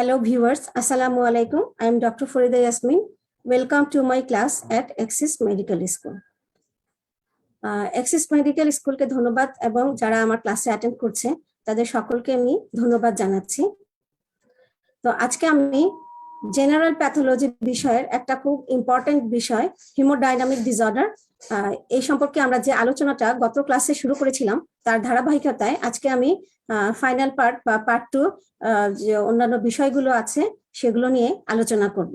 Hello viewers, Assalamu alaikum. I am Dr. Farida Yasmin. Welcome to my class at Axis Medical School. Axis Medical School ke ধন্যবাদ এবং যারা আমার ক্লাসে attend করছে তাদের সকলকে আমি ধন্যবাদ জানাচ্ছি। তো আজকে আমি জেনারেল প্যাথোলজি বিষয়ের একটা খুব ইম্পর্টেন্ট বিষয় হিমোডাইনামিক ডিসঅর্ডার এই সম্পর্কে আমরা যে আলোচনাটা গত ক্লাসে শুরু করেছিলাম তার ধারাবাহিকতায় আজকে আমি ফাইনাল পার্ট বা পার্ট 2 যে অন্যান্য বিষয়গুলো আছে সেগুলো নিয়ে আলোচনা করব।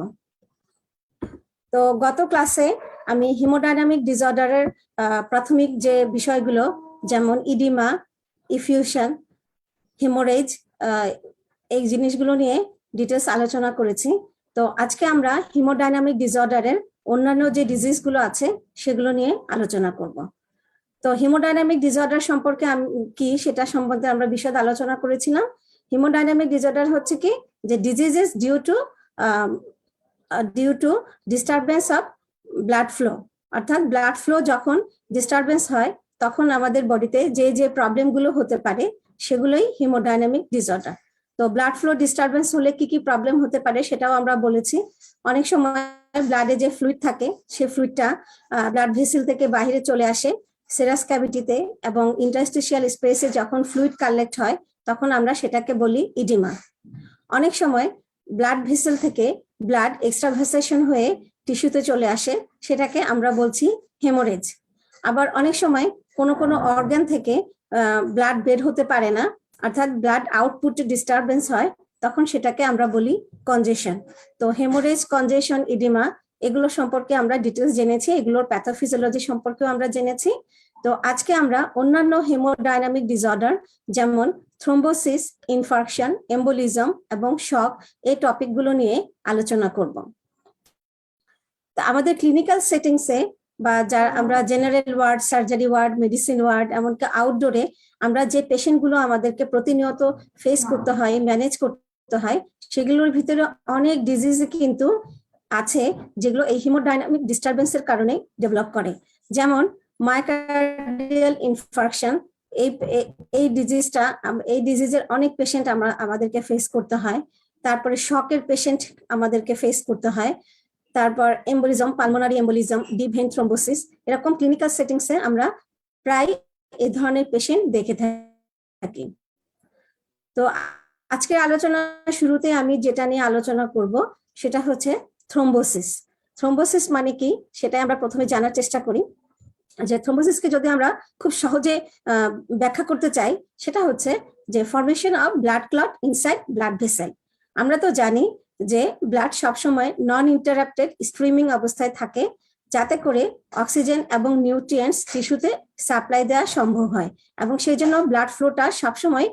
তো গত ক্লাসে আমি হিমোডাইনামিক ডিসঅর্ডারের প্রাথমিক যে বিষয়গুলো যেমন ইডিমা, ইফিউশন, হেমোরেজ এই জিনিসগুলো নিয়ে ডিটেলস আলোচনা করেছি। তো আজকে আমরা হিমোডাইনামিক ডিসঅর্ডারের অন্যান্য যে ডিজিজগুলো আছে সেগুলো নিয়ে আলোচনা করব। তো হিমোডাইনামিক ডিসঅর্ডার সম্পর্কে কি সেটা সম্বন্ধে আমরা বিশদ আলোচনা করেছিলাম। হিমোডাইনামিক ডিসঅর্ডার হচ্ছে কি যে diseases due to disturbance of blood flow, অর্থাৎ ব্লাড ফ্লো যখন ডিস্টারবেন্স হয় তখন আমাদের বডিতে যে যে প্রবলেমগুলো হতে পারে সেগুলোই হিমোডাইনামিক ডিসঅর্ডার। তো ব্লাড ফ্লো ডিস্টারবেন্স হলে কি কি প্রবলেম হতে পারে সেটাও আমরা বলেছি। অনেক সময় ব্লাডে যে ফ্লুইড থাকে সে ফ্লুইডটা ব্লাড ভেসেল থেকে বাইরে চলে আসে সেরাস ক্যাভিটিতে এবং ইন্টারস্টিশিয়াল স্পেসে যখন ফ্লুইড কালেক্ট হয় তখন আমরা সেটাকে বলি ইডিমা। অনেক সময় ব্লাড ভেসেল থেকে ব্লাড এক্সট্রাভাসেশন হয়ে টিস্যুতে চলে আসে, সেটাকে আমরা বলছি হেমোরেজ। আবার অনেক সময় কোনো অর্গান থেকে ব্লাড বের হতে পারে না, অর্থাৎ ব্লাড আউটপুটে ডিস্টারবেন্স হয়, তখন সেটাকে আমরা বলি কনজেশন। তো হেমোরেজ, কনজেশন, ইডিমা এগুলো সম্পর্কে আমরা ডিটেলস জেনেছি, এগুলোর প্যাথোফিজিওলজি সম্পর্কেও আমরা জেনেছি। তো আজকে আমরা অন্যান্য হেমোডাইনামিক ডিসঅর্ডার যেমন থ্রোম্বোসিস, ইনফার্কশন, এম্বোলিজম এবং শক এই টপিকগুলো নিয়ে আলোচনা করব। তা আমাদের ক্লিনিক্যাল সেটিংসে বা যা আমরা general ward, surgery ward, medicine ward, এমনকি আউটডোরে আমরা যে পেশেন্টগুলো আমাদেরকে প্রতিনিয়ত ফেস করতে হয়, ম্যানেজ করতে হয়, সেগুলোর ভিতরে অনেক ডিজিজ কিন্তু আছে যেগুলো এই হিমোডাইনামিক ডিস্টারবেন্সের কারণে ডেভেলপ করে। যেমন মায়োকার্ডিয়াল ইনফার্কশন, এই ডিজিজের অনেক পেশেন্ট আমাদেরকে ফেস করতে হয়। তারপরে শকের পেশেন্ট আমাদেরকে ফেস করতে হয়। তারপর embolism, pulmonary embolism, deep vein thrombosis, এরকম ক্লিনিক্যাল সেটিংসে আমরা প্রায় এই ধরনের পেশেন্ট দেখে থাকি। তো আজকের আলোচনা শুরুতে আমি যেটা নিয়ে আলোচনা করব সেটা হচ্ছে থ্রোম্বোসিস। থ্রোম্বোসিস মানে কি সেটা আমরা প্রথমে জানার চেষ্টা করি। যে থ্রোম্বোসিসকে যদি আমরা খুব সহজে ব্যাখ্যা করতে চাই সেটা হচ্ছে যে formation of blood clot inside blood vessel. আমরা তো জানি যে ব্লাড সবসময় নন ইন্টারাপ্টেড স্ট্রিমিং অবস্থায় থাকে যাতে করে অক্সিজেন এবং নিউট্রিয়েন্টস টিস্যুতে সাপ্লাই দেওয়া সম্ভব হয়, এবং সেই জন্য ব্লাড ফ্লোটা সবসময়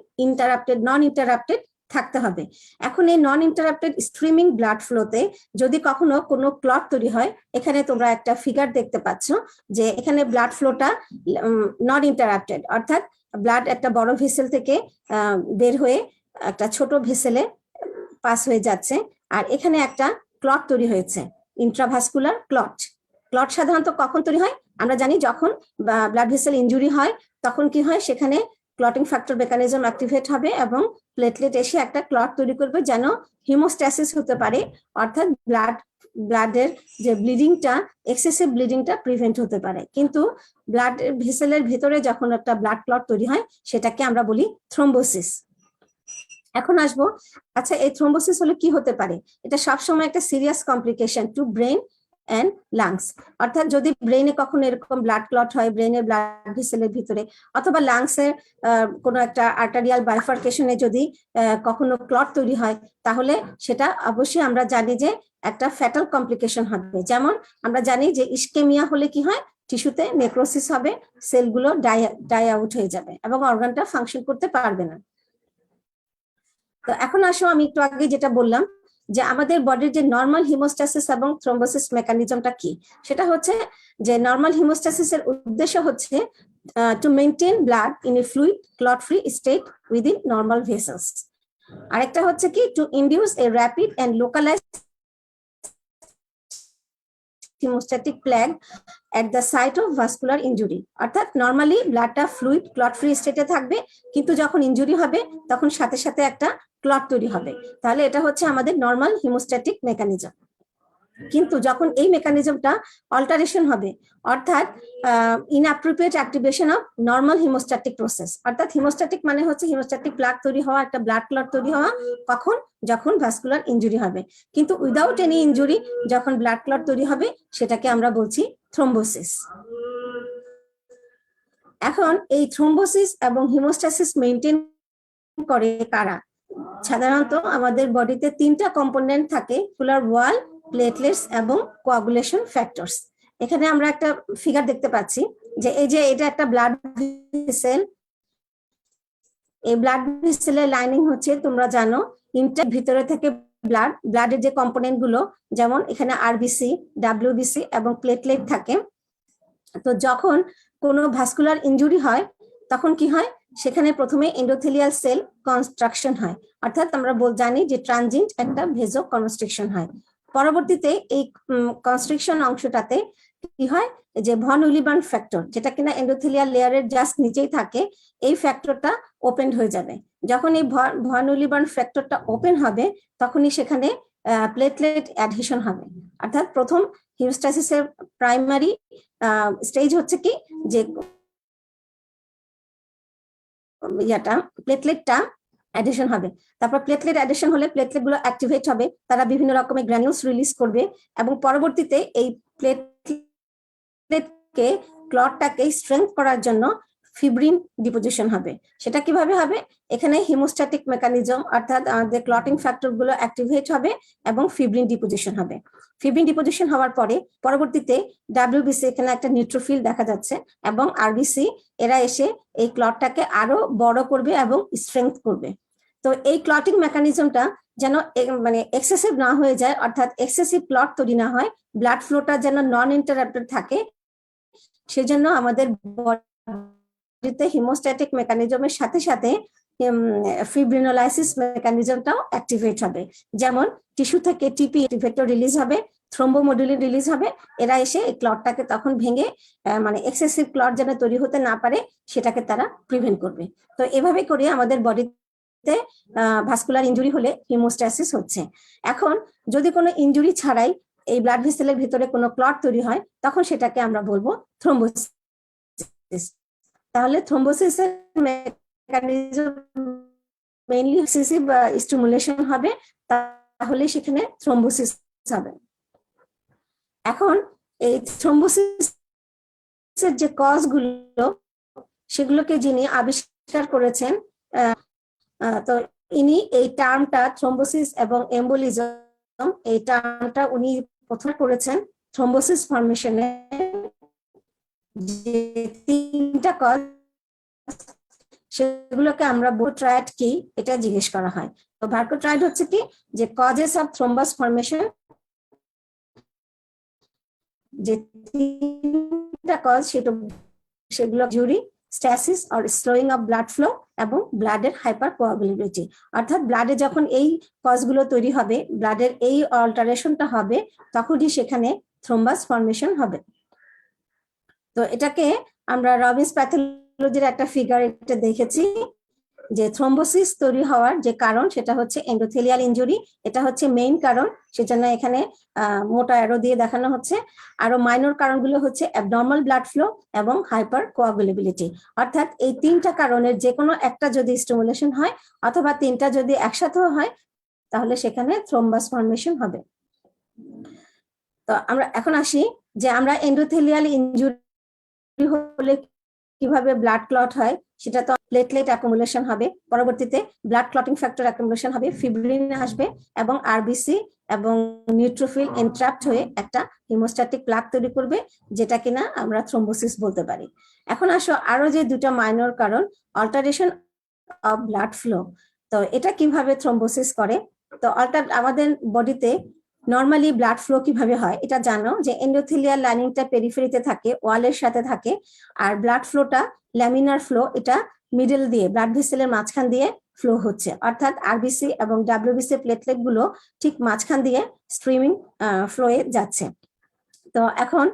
নন ইন্টারাপ্টেড থাকতে হবে। এখন এই নন ইন্টারাপ্টেড স্ট্রিমিং ব্লাড ফ্লোতে যদি কখনো কোনো ক্লট তৈরি হয়, এখানে তোমরা একটা ফিগার দেখতে পাচ্ছ যে এখানে ব্লাড ফ্লোটা নন ইন্টারাপ্টেড, অর্থাৎ ব্লাড একটা বড় ভেসেল থেকে বের হয়ে একটা ছোট ভেসেলে পাস হয়ে যাচ্ছে, আর এখানে একটা ক্লট তৈরি হয়েছে, ইন্ট্রাভাস্কুলার ক্লট। ক্লট সাধারণত কখন তৈরি হয় আমরা জানি, যখন ব্লাড ভেসেল ইনজুরি হয় তখন কি হয়, সেখানে ক্লটিং ফ্যাক্টর মেকানিজম অ্যাক্টিভেট হবে এবং প্লেটলেট এসে একটা ক্লট তৈরি করবে যেন হিমোস্ট্যাসিস হতে পারে, অর্থাৎ ব্লাডের যে ব্লিডিংটা, এক্সেসিভ ব্লিডিংটা প্রিভেন্ট হতে পারে। কিন্তু ব্লাড ভেসেলের ভেতরে যখন একটা ব্লাড ক্লট তৈরি হয় সেটাকে আমরা বলি থ্রোম্বোসিস। এখন আসবো, আচ্ছা এই থ্রোম্বোসিস হলে কি হতে পারে? এটা সবসময় একটা serious complication to brain and lungs, অর্থাৎ যদি ব্রেনে কখনো এরকম ব্লাড ক্লট হয় ব্রেনের ব্লাড ভেসেলের ভিতরে, অথবা লাংসের কোনো একটা আর্টারিয়াল বাইফার্কেশনে যদি কখনো ক্লট তৈরি হয়, তাহলে সেটা অবশ্যই আমরা জানি যে একটা ফ্যাটাল কমপ্লিকেশন হবে। যেমন আমরা জানি যে ইসকেমিয়া হলে কি হয়, টিস্যুতে নেক্রোসিস হবে, সেলগুলো ডাই আউট হয়ে যাবে এবং অর্গানটা ফাংশন করতে পারবে না। তো এখন আসো, আমি একটু আগে যেটা বললাম যে আমাদের বডির যে নর্মাল হিমোস্ট্যাসিস এবং থ্রোম্বোসিস মেকানিজমটা কি, সেটা হচ্ছে যে নর্মাল হিমোস্ট্যাসিসের উদ্দেশ্য হচ্ছে to maintain blood in a fluid clot free state within normal vessels. আরেকটা হচ্ছে কি to induce a rapid and localised hemostatic plaque at the site of vascular injury. অর্থাৎ নরমালি ব্লাডটা ফ্লুইড ক্লট ফ্রি স্টেটে থাকবে, কিন্তু যখন ইনজুরি হবে তখন সাথে সাথে একটা ক্লট তৈরি হবে। তাহলে এটা হচ্ছে আমাদের নর্মাল হিমোস্ট্যাটিক মেকানিজম। কিন্তু যখন এই মেকানিজমটা অল্টারেশন হবে, অর্থাৎ inappropriate activation of normal hemostatic process, অর্থাৎ হিমোস্ট্যাটিক মানে হচ্ছে হিমোস্ট্যাটিক প্লাক তৈরি হওয়া, একটা ব্লাড ক্লট তৈরি হওয়া, কখন? যখন ভাস্কুলার ইনজুরি হবে। কিন্তু উইদাউট এনি ইনজুরি যখন ব্লাড ক্লট তৈরি হবে সেটাকে আমরা বলছি থ্রোম্বোসিস। এখন এই থ্রোম্বোসিস এবং হিমোস্ট্যাসিস মেইনটেইন করে কারা? সাধারণত আমাদের বডিতে তিনটা কম্পোনেন্ট থাকে, ভাস্কুলার ওয়াল, প্লেটলেটস এবং কোয়াগুলেশন ফ্যাক্টরস। এখানে আমরা একটা ফিগার দেখতে পাচ্ছি যে এই যে এটা একটা ব্লাড ভেসেল, এই ব্লাড ভেসেলের লাইনিং হচ্ছে তোমরা জানো ইনটেক, ভিতরে থেকে ব্লাডের যে কম্পোনেন্ট গুলো, যেমন এখানে আরবিসি, ডাব্লিউবিসি এবং প্লেটলেট থাকে। তো যখন কোনো ভাস্কুলার ইনজুরি হয় তখন কি হয়, সেখানে প্রথমে এন্ডোথেলিয়াল সেল কনস্ট্রাকশন হয়, অর্থাৎ আমরা জানি যে ট্রানজিয়েন্ট একটা ভেজো কনস্ট্রিকশন হয়। পরবর্তীতে এই কনস্ট্রিকশন অংশটাতে কি হয়, যে ভন উইলিবার্ন ফ্যাক্টর, যেটা কিনা এন্ডোথেলিয়াল লেয়ারের জাস্ট নিচেই থাকে, এই ফ্যাক্টরটা ওপেন হয়ে যাবে। যখন এই ভন উইলিবার্ন ফ্যাক্টরটা ওপেন হবে তখনই সেখানে প্লেটলেট অ্যাডহেশন হবে। অর্থাৎ প্রথম হিমোস্ট্যাসিসের প্রাইমারি স্টেজ হচ্ছে কি, যে প্লেটলেটটা অ্যাডিশন হবে। তারপর প্লেটলেট অ্যাডিশন হলে প্লেটলেট গুলো অ্যাক্টিভেট হবে, তারা বিভিন্ন রকমের গ্র্যানিউলস রিলিজ করবে এবং পরবর্তীতে এই প্লেটলেটকে ক্লটটাকে স্ট্রেংথ করার জন্য ফিব্রিন ডিপোজিশন হবে। সেটা কিভাবে হবে? এখানে হিমোস্ট্যাটিক মেকানিজম, অর্থাৎ আমাদের ক্লটিং ফ্যাক্টর গুলো অ্যাক্টিভেট হবে এবং ফিব্রিন ডিপোজিশন হবে। ফিব্রিন ডিপোজিশন হওয়ার পরে পরবর্তীতে ডাব্লিউবিসি, এখানে একটা নিউট্রোফিল দেখা যাচ্ছে, এবং আরবিসি, এরা এসে এই ক্লটটাকে আরো বড় করবে এবং স্ট্রেংথ করবে। তো এই ক্লটিং মেকানিজমটা যেন মানে এক্সেসিভ না হয়ে যায়, অর্থাৎ এক্সেসিভ ক্লট তৈরি না হয়, ব্লাড ফ্লোটা যেন নন ইন্টারাপ্টেড থাকে, সেজন্য আমাদের বডিতে হিমোস্ট্যাটিক মেকানিজমের সাথে সাথে ফিব্রিনোলাইসিস মেকানিজমটাও অ্যাক্টিভেট হবে। যেমন টিস্যু থেকে টিপি অ্যাক্টিভেটর রিলিজ হবে, থ্রোম্বোমোডুলিন রিলিজ হবে, এরা এসে এই ক্লটটাকে তখন ভেঙে মানে এক্সেসিভ ক্লট যেন তৈরি হতে না পারে সেটাকে তারা প্রিভেন্ট করবে। তো এভাবে করে আমাদের বডিতে ভাস্কুলার ইনজুরি হলে হিমোস্ট্যাসিস হচ্ছে। এখন যদি কোনো ইনজুরি ছাড়াই এই ব্লাড ভেসেলের ভিতরে কোনো ক্লট তৈরি হয় তখন সেটাকে আমরা বলবো থ্রোম্বোসিস। তাহলে থ্রোম্বোসিসের মেকানিজম মেইনলি এক্সেসিভ স্টিমুলেশন হবে, তাহলে সেখানে থ্রোম্বোসিস হবে। এখন এই থ্রোম্বোসিসের যে কজ গুলো, সেগুলোকে যিনি আবিষ্কার করেছেন, তো ইনি এই টার্মটা থ্রোম্বোসিস এবং এম্বোলিজম, এই টার্মটা উনি প্রথম করেছেন থ্রোম্বোসিস ফর্মেশনে। যে তিনটা কজ, সেগুলোকে আমরা ভার্কোট্রায়েড কি এটা জিজ্ঞেস করা হয়। তো ভার্কোট্রায়েড হচ্ছে কি, যে কজেস অফ থ্রোম্বাস ফর্মেশন, যে তিনটা কজ সেগুলো জুরি, stasis or slowing of blood flow এবং ব্লাডের হাইপার কোয়াগুলেবিলিটি। অর্থাৎ ব্লাডে যখন এই কজগুলো তৈরি হবে, ব্লাডের এই অল্টারেশনটা হবে, তখনই সেখানে থ্রোম্বাস ফর্মেশন হবে। তো এটাকে আমরা রবিন্স প্যাথোলজির একটা ফিগার এটা দেখেছি, যে থ্রোম্বোসিস তৈরি হওয়ার যে কারণ সেটা হচ্ছে এন্ডোথেলিয়াল ইনজুরি, এটা হচ্ছে মেইন কারণ, সেজন্য এখানে মোটা অ্যারো দিয়ে দেখানো হচ্ছে। আরো মাইনর কারণগুলো হচ্ছে অ্যাবনর্মাল ব্লাড ফ্লো এবং হাইপার কোয়াগুলেবিলিটি। অর্থাৎ এই তিনটা কারণের যে কোনো একটা যদি স্টিমুলেশন হয় অথবা তিনটা যদি একসাথে হয় তাহলে সেখানে থ্রোম্বাস ফর্মেশন হবে। তো আমরা এখন আসি যে আমরা এন্ডোথেলিয়াল ইনজুরি হলে কিভাবে ব্লাড ক্লট হয়, সেটা তো প্লেটলেট অ্যাকুমুলেশন হবে, পরবর্তীতে ব্লাড ক্লটিং ফ্যাক্টর অ্যাকুমুলেশন হবে, ফিব্রিন আসবে এবং আরবিসি এবং নিউট্রোফিল এন্ট্রাপ্ট হয়ে একটা হিমোস্ট্যাটিক প্লাক তৈরি করবে, যেটা কিনা আমরা থ্রোম্বোসিস বলতে পারি। এখন আসো আরো যে দুটো মাইনর কারণ, অল্টারেশন অফ ব্লাড ফ্লো। তো এটা কিভাবে থ্রোম্বোসিস করে? তো আমাদের বডিতে নর্মালি ব্লাড ফ্লো কিভাবে হয় এটা জানো, যে এন্ডোথেলিয়াল লাইনিংটা পেরিফেরিতে থাকে, ওয়ালের সাথে থাকে, আর ব্লাড ফ্লোটা ল্যামিনার ফ্লো, এটা মিডল দিয়ে ব্লাড ভেসেলের মাঝখান দিয়ে ফ্লো হচ্ছে, অর্থাৎ আরবিসি এবং ডাব্লিউবিসি প্লেটলেট গুলো ঠিক মাঝখান দিয়ে স্ট্রিমিং ফ্লোয়ে যাচ্ছে। তো এখন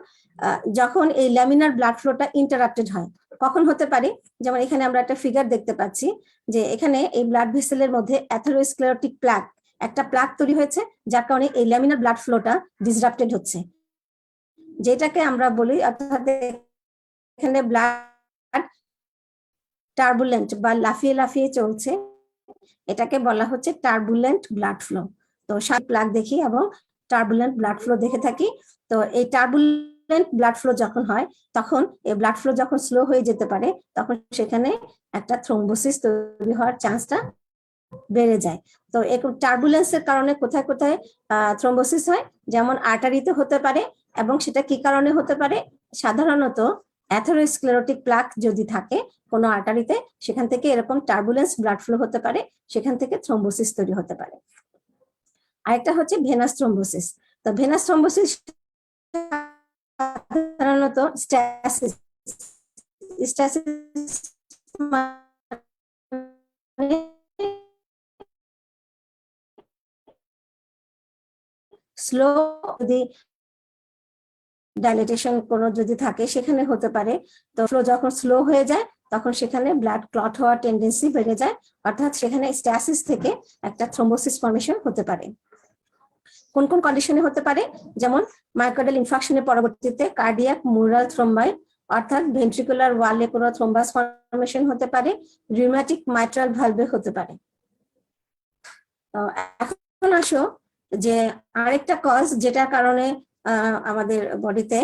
যখন এই ল্যামিনার ব্লাড ফ্লোটা ইন্টারাপ্টেড হয় কখন হতে পারে, যেমন এখানে আমরা একটা ফিগার দেখতে পাচ্ছি যে এখানে এই ব্লাড ভেসেলের মধ্যে অ্যাথেরোস্ক্লেরোটিক প্লাক, একটা প্লাক তৈরি হয়েছে যার কারণে এই ল্যামিনার ব্লাড ফ্লোটা ডিসরাপ্টেড হচ্ছে, যেটাকে আমরা বলি অর্থাৎ এখানে ব্লাড টার্বুলেন্ট বা লাফিয়ে লাফিয়ে চলছে, এটাকে বলা হচ্ছে টার্বুলেন্ট ব্লাড ফ্লো। তো সাত প্লাক দেখি এবং টার্বুলেন্ট ব্লাড ফ্লো দেখে থাকি। তো এই টার্বুলেন্ট ব্লাড ফ্লো যখন হয় তখন এই ব্লাড ফ্লো যখন স্লো হয়ে যেতে পারে তখন সেখানে একটা থ্রোম্বোসিস তৈরি হওয়ার চান্সটা বেড়ে যায়। তো এরকম টার্বুলেন্সের কারণে কোথায় কোথায় থ্রোম্বোসিস হয়, যেমন আর্টারিতে হতে পারে, এবং সেটা কি কারণে হতে পারে, সাধারণত অ্যাথেরোস্ক্লেরোটিক প্লাক যদি থাকে কোনো আর্টারিতে, সেখান থেকে এরকম টার্বুলেন্স ব্লাড ফ্লো হতে পারে, সেখান থেকে থ্রোম্বোসিস তৈরি হতে পারে। আরেকটা হচ্ছে ভেনাস থ্রোম্বোসিস। তো ভেনাস থ্রোম্বোসিস সাধারণত স্ট্যাসিস, স্ট্যাসিস মানে স্লো, যদি ডাইলেটেশন কোনো যদি থাকে সেখানে হতে পারে। তো ফ্লো যখন স্লো হয়ে যায় তখন সেখানে ব্লাড ক্লট হওয়ার টেন্ডেন্সি বেড়ে যায়, অর্থাৎ সেখানে স্ট্যাসিস থেকে একটা থ্রোম্বোসিস ফর্মেশন হতে পারে। কোন কোন কন্ডিশনে হতে পারে, যেমন মায়োকার্ডিয়াল ইনফাকশনের পরবর্তীতে কার্ডিয়াক মুরাল থ্রোম্বাই অর্থাৎ ভেন্ট্রিকুলার ওয়ালে কোনো থ্রোম্বাস ফর্মেশন হতে পারে, রিউম্যাটিক মাইট্রাল ভালভে হতে পারে। এখন আসো যে আরেকটা কজ যেটার কারণে আমাদের বডিতে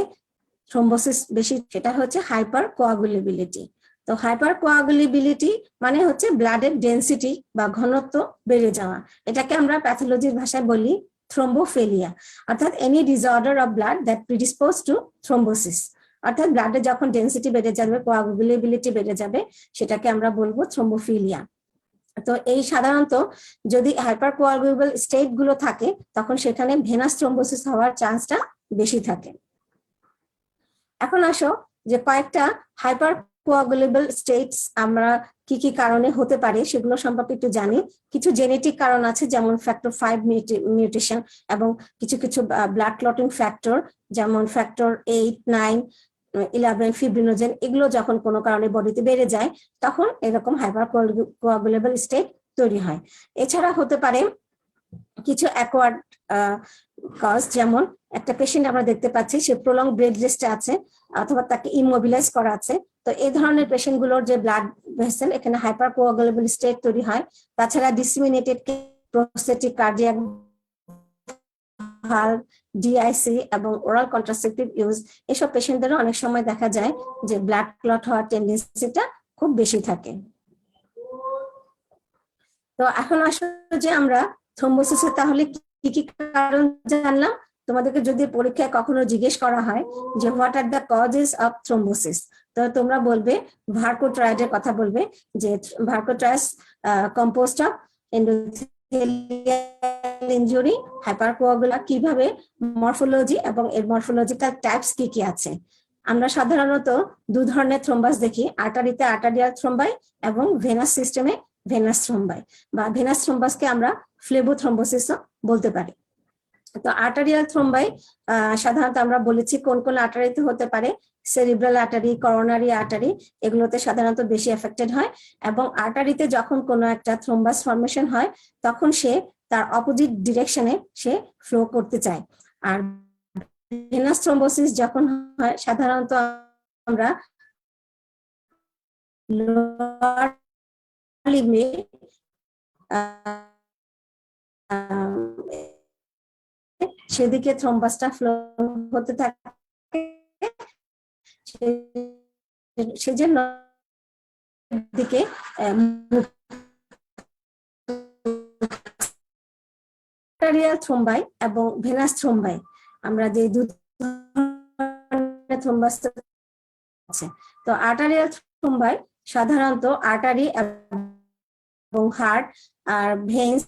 থ্রোম্বোসিস বেশি, সেটা হচ্ছে হাইপার কোয়াগুলেবিলিটি। তো হাইপার কোয়াগুলেবিলিটি মানে হচ্ছে ব্লাডের ডেন্সিটি বা ঘনত্ব বেড়ে যাওয়া, এটাকে আমরা প্যাথোলজির ভাষায় বলি থ্রোম্বোফেলিয়া, অর্থাৎ any disorder of blood that predispose to thrombosis, অর্থাৎ ব্লাডের যখন ডেন্সিটি বেড়ে যাবে, কোয়াগুলেবিলিটি বেড়ে যাবে, সেটাকে আমরা বলবো থ্রোম্বোফিলিয়া। তো এই সাধারণত যদি হাইপার কোয়াগুলেবল স্টেট গুলো থাকে তখন সেখানে ভেনাস থ্রোম্বোসিস হওয়ার চান্সটা বেশি থাকে। এখন আসো যে কয়েকটা হাইপার কোয়াগুলেবল স্টেটস আমরা কি কি কারণে হতে পারে সেগুলো সম্পর্কে একটু জানি। কিছু জেনেটিক কারণ আছে, যেমন ফ্যাক্টর 5 মিউটেশন, এবং কিছু কিছু ব্লাড ক্লটিং ফ্যাক্টর যেমন ফ্যাক্টর 8, 9, 11 ফিব্রিনোজেন, এগুলো যখন কোনো কারণে বডিতে বেড়ে যায় তখন এরকম হাইপার কোয়াগুলেবল স্টেট তৈরি হয়। এছাড়া হতে পারে কিছু অ্যাকোয়ার্ড কজ, যেমন একটা পেশেন্ট আমরা দেখতে পাচ্ছি সে প্রলং বেড রেস্টে আছে অথবা তাকে ইমোবিলাইজ করা আছে, তো এই ধরনের পেশেন্ট গুলোর যে ব্লাড ভেসেল এখানে হাইপার কোয়াগুলেবল স্টেট তৈরি হয়। তাছাড়া disseminated prostatic cardiac valve, DIC এবং ওরাল কন্ট্রাসেপটিভ ইউজ, এসব পেশেন্টদেরও অনেক সময় দেখা যায় যে ব্লাড ক্লট হওয়ার টেন্ডেন্সিটা খুব বেশি থাকে। তো এখন আসলে যে আমরা থ্রোম্বোসিসের তাহলে কি কি কারণ জানলাম, তোমাদেরকে যদি পরীক্ষায় কখনো জিজ্ঞেস করা হয় যে what are the causes of thrombosis, তো তোমরা বলবে ভার্কো ট্রায়াডের কথা বলবে, যে Barco ট্রায়াস composed of endothelial injury, হাইপারকোয়াগুলা, কিভাবে মরফোলজি এবং এর মরফোলজিক্যাল টাইপস কি কি আছে। আমরা সাধারণত দু ধরনের থ্রোম্বাস দেখি, আর্টারিতে আর্টারিয়াল থ্রোম্বাই এবং ভেনাস সিস্টেমে ভেনাস থ্রোম্বাই, বা ভেনাস থ্রোম্বাসকে আমরা ফ্লেবোথ্রোম্বোসিসও বলতে পারি। তো আর্টারিয়াল থ্রোম্বাই সাধারণত আমরা বলেছি কোন কোন আর্টারিতে হতে পারে, সেরিব্রাল আর্টারি, করোনারি আর্টারি, এগুলোতে সাধারণত বেশি এফেক্টেড হয়। এবং আর্টারিতে যখন কোনো একটা থ্রোম্বাস ফর্মেশন হয় তখন সে তার অপোজিট ডিরেকশনে সে ফ্লো করতে চায়। আর ভেনাস থ্রোম্বোসিস যখন হয় সাধারণত আমরা লোয়ার লিম্বে সেদিকে থ্রোম্বাসটা ফ্লো হতে থাকে, সেজন্য দিকে আর্টারিয়াল থ্রোম্বাই এবং ভেনাস থ্রোম্বাই, আমরা যে দুই ধরনের থ্রোম্বাস আছে, তো আর্টারিয়াল থ্রোম্বাই সাধারণত আর্টারি এবং হার্ট আর ভেইনস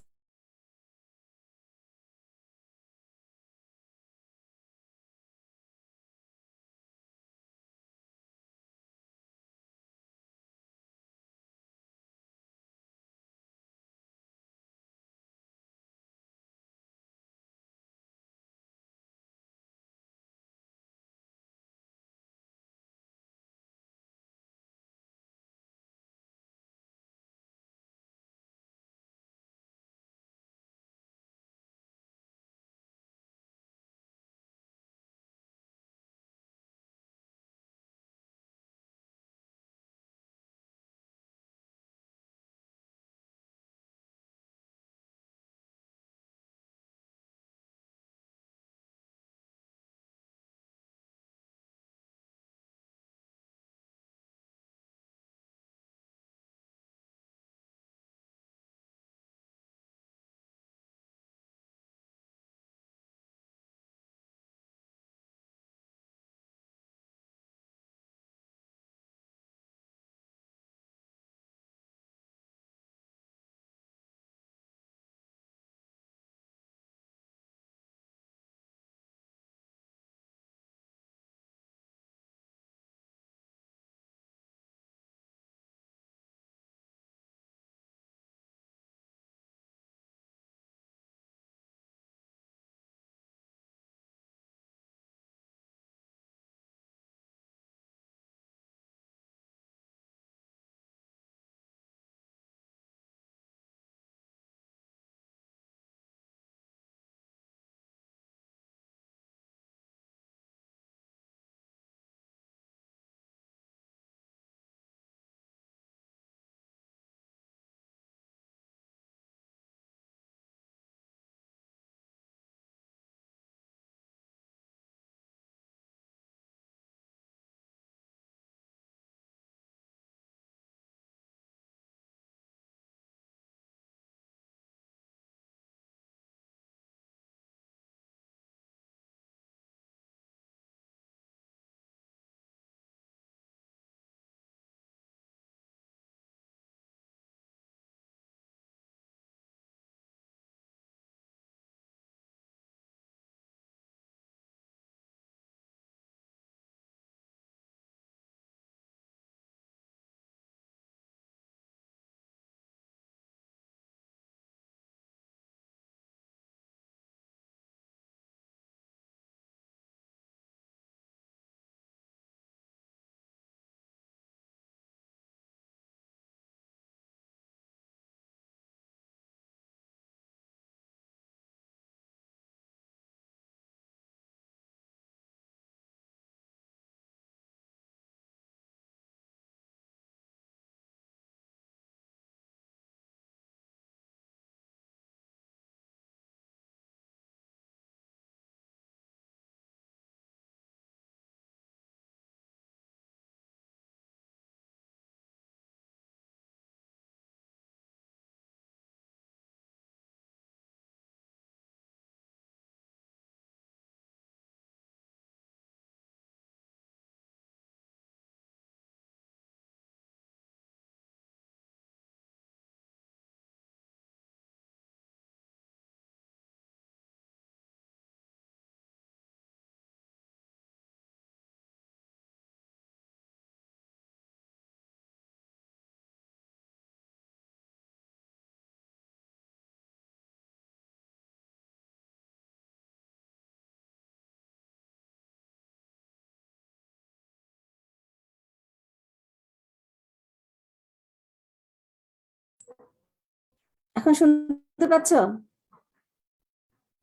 এখন শুনতে পাচ্ছ?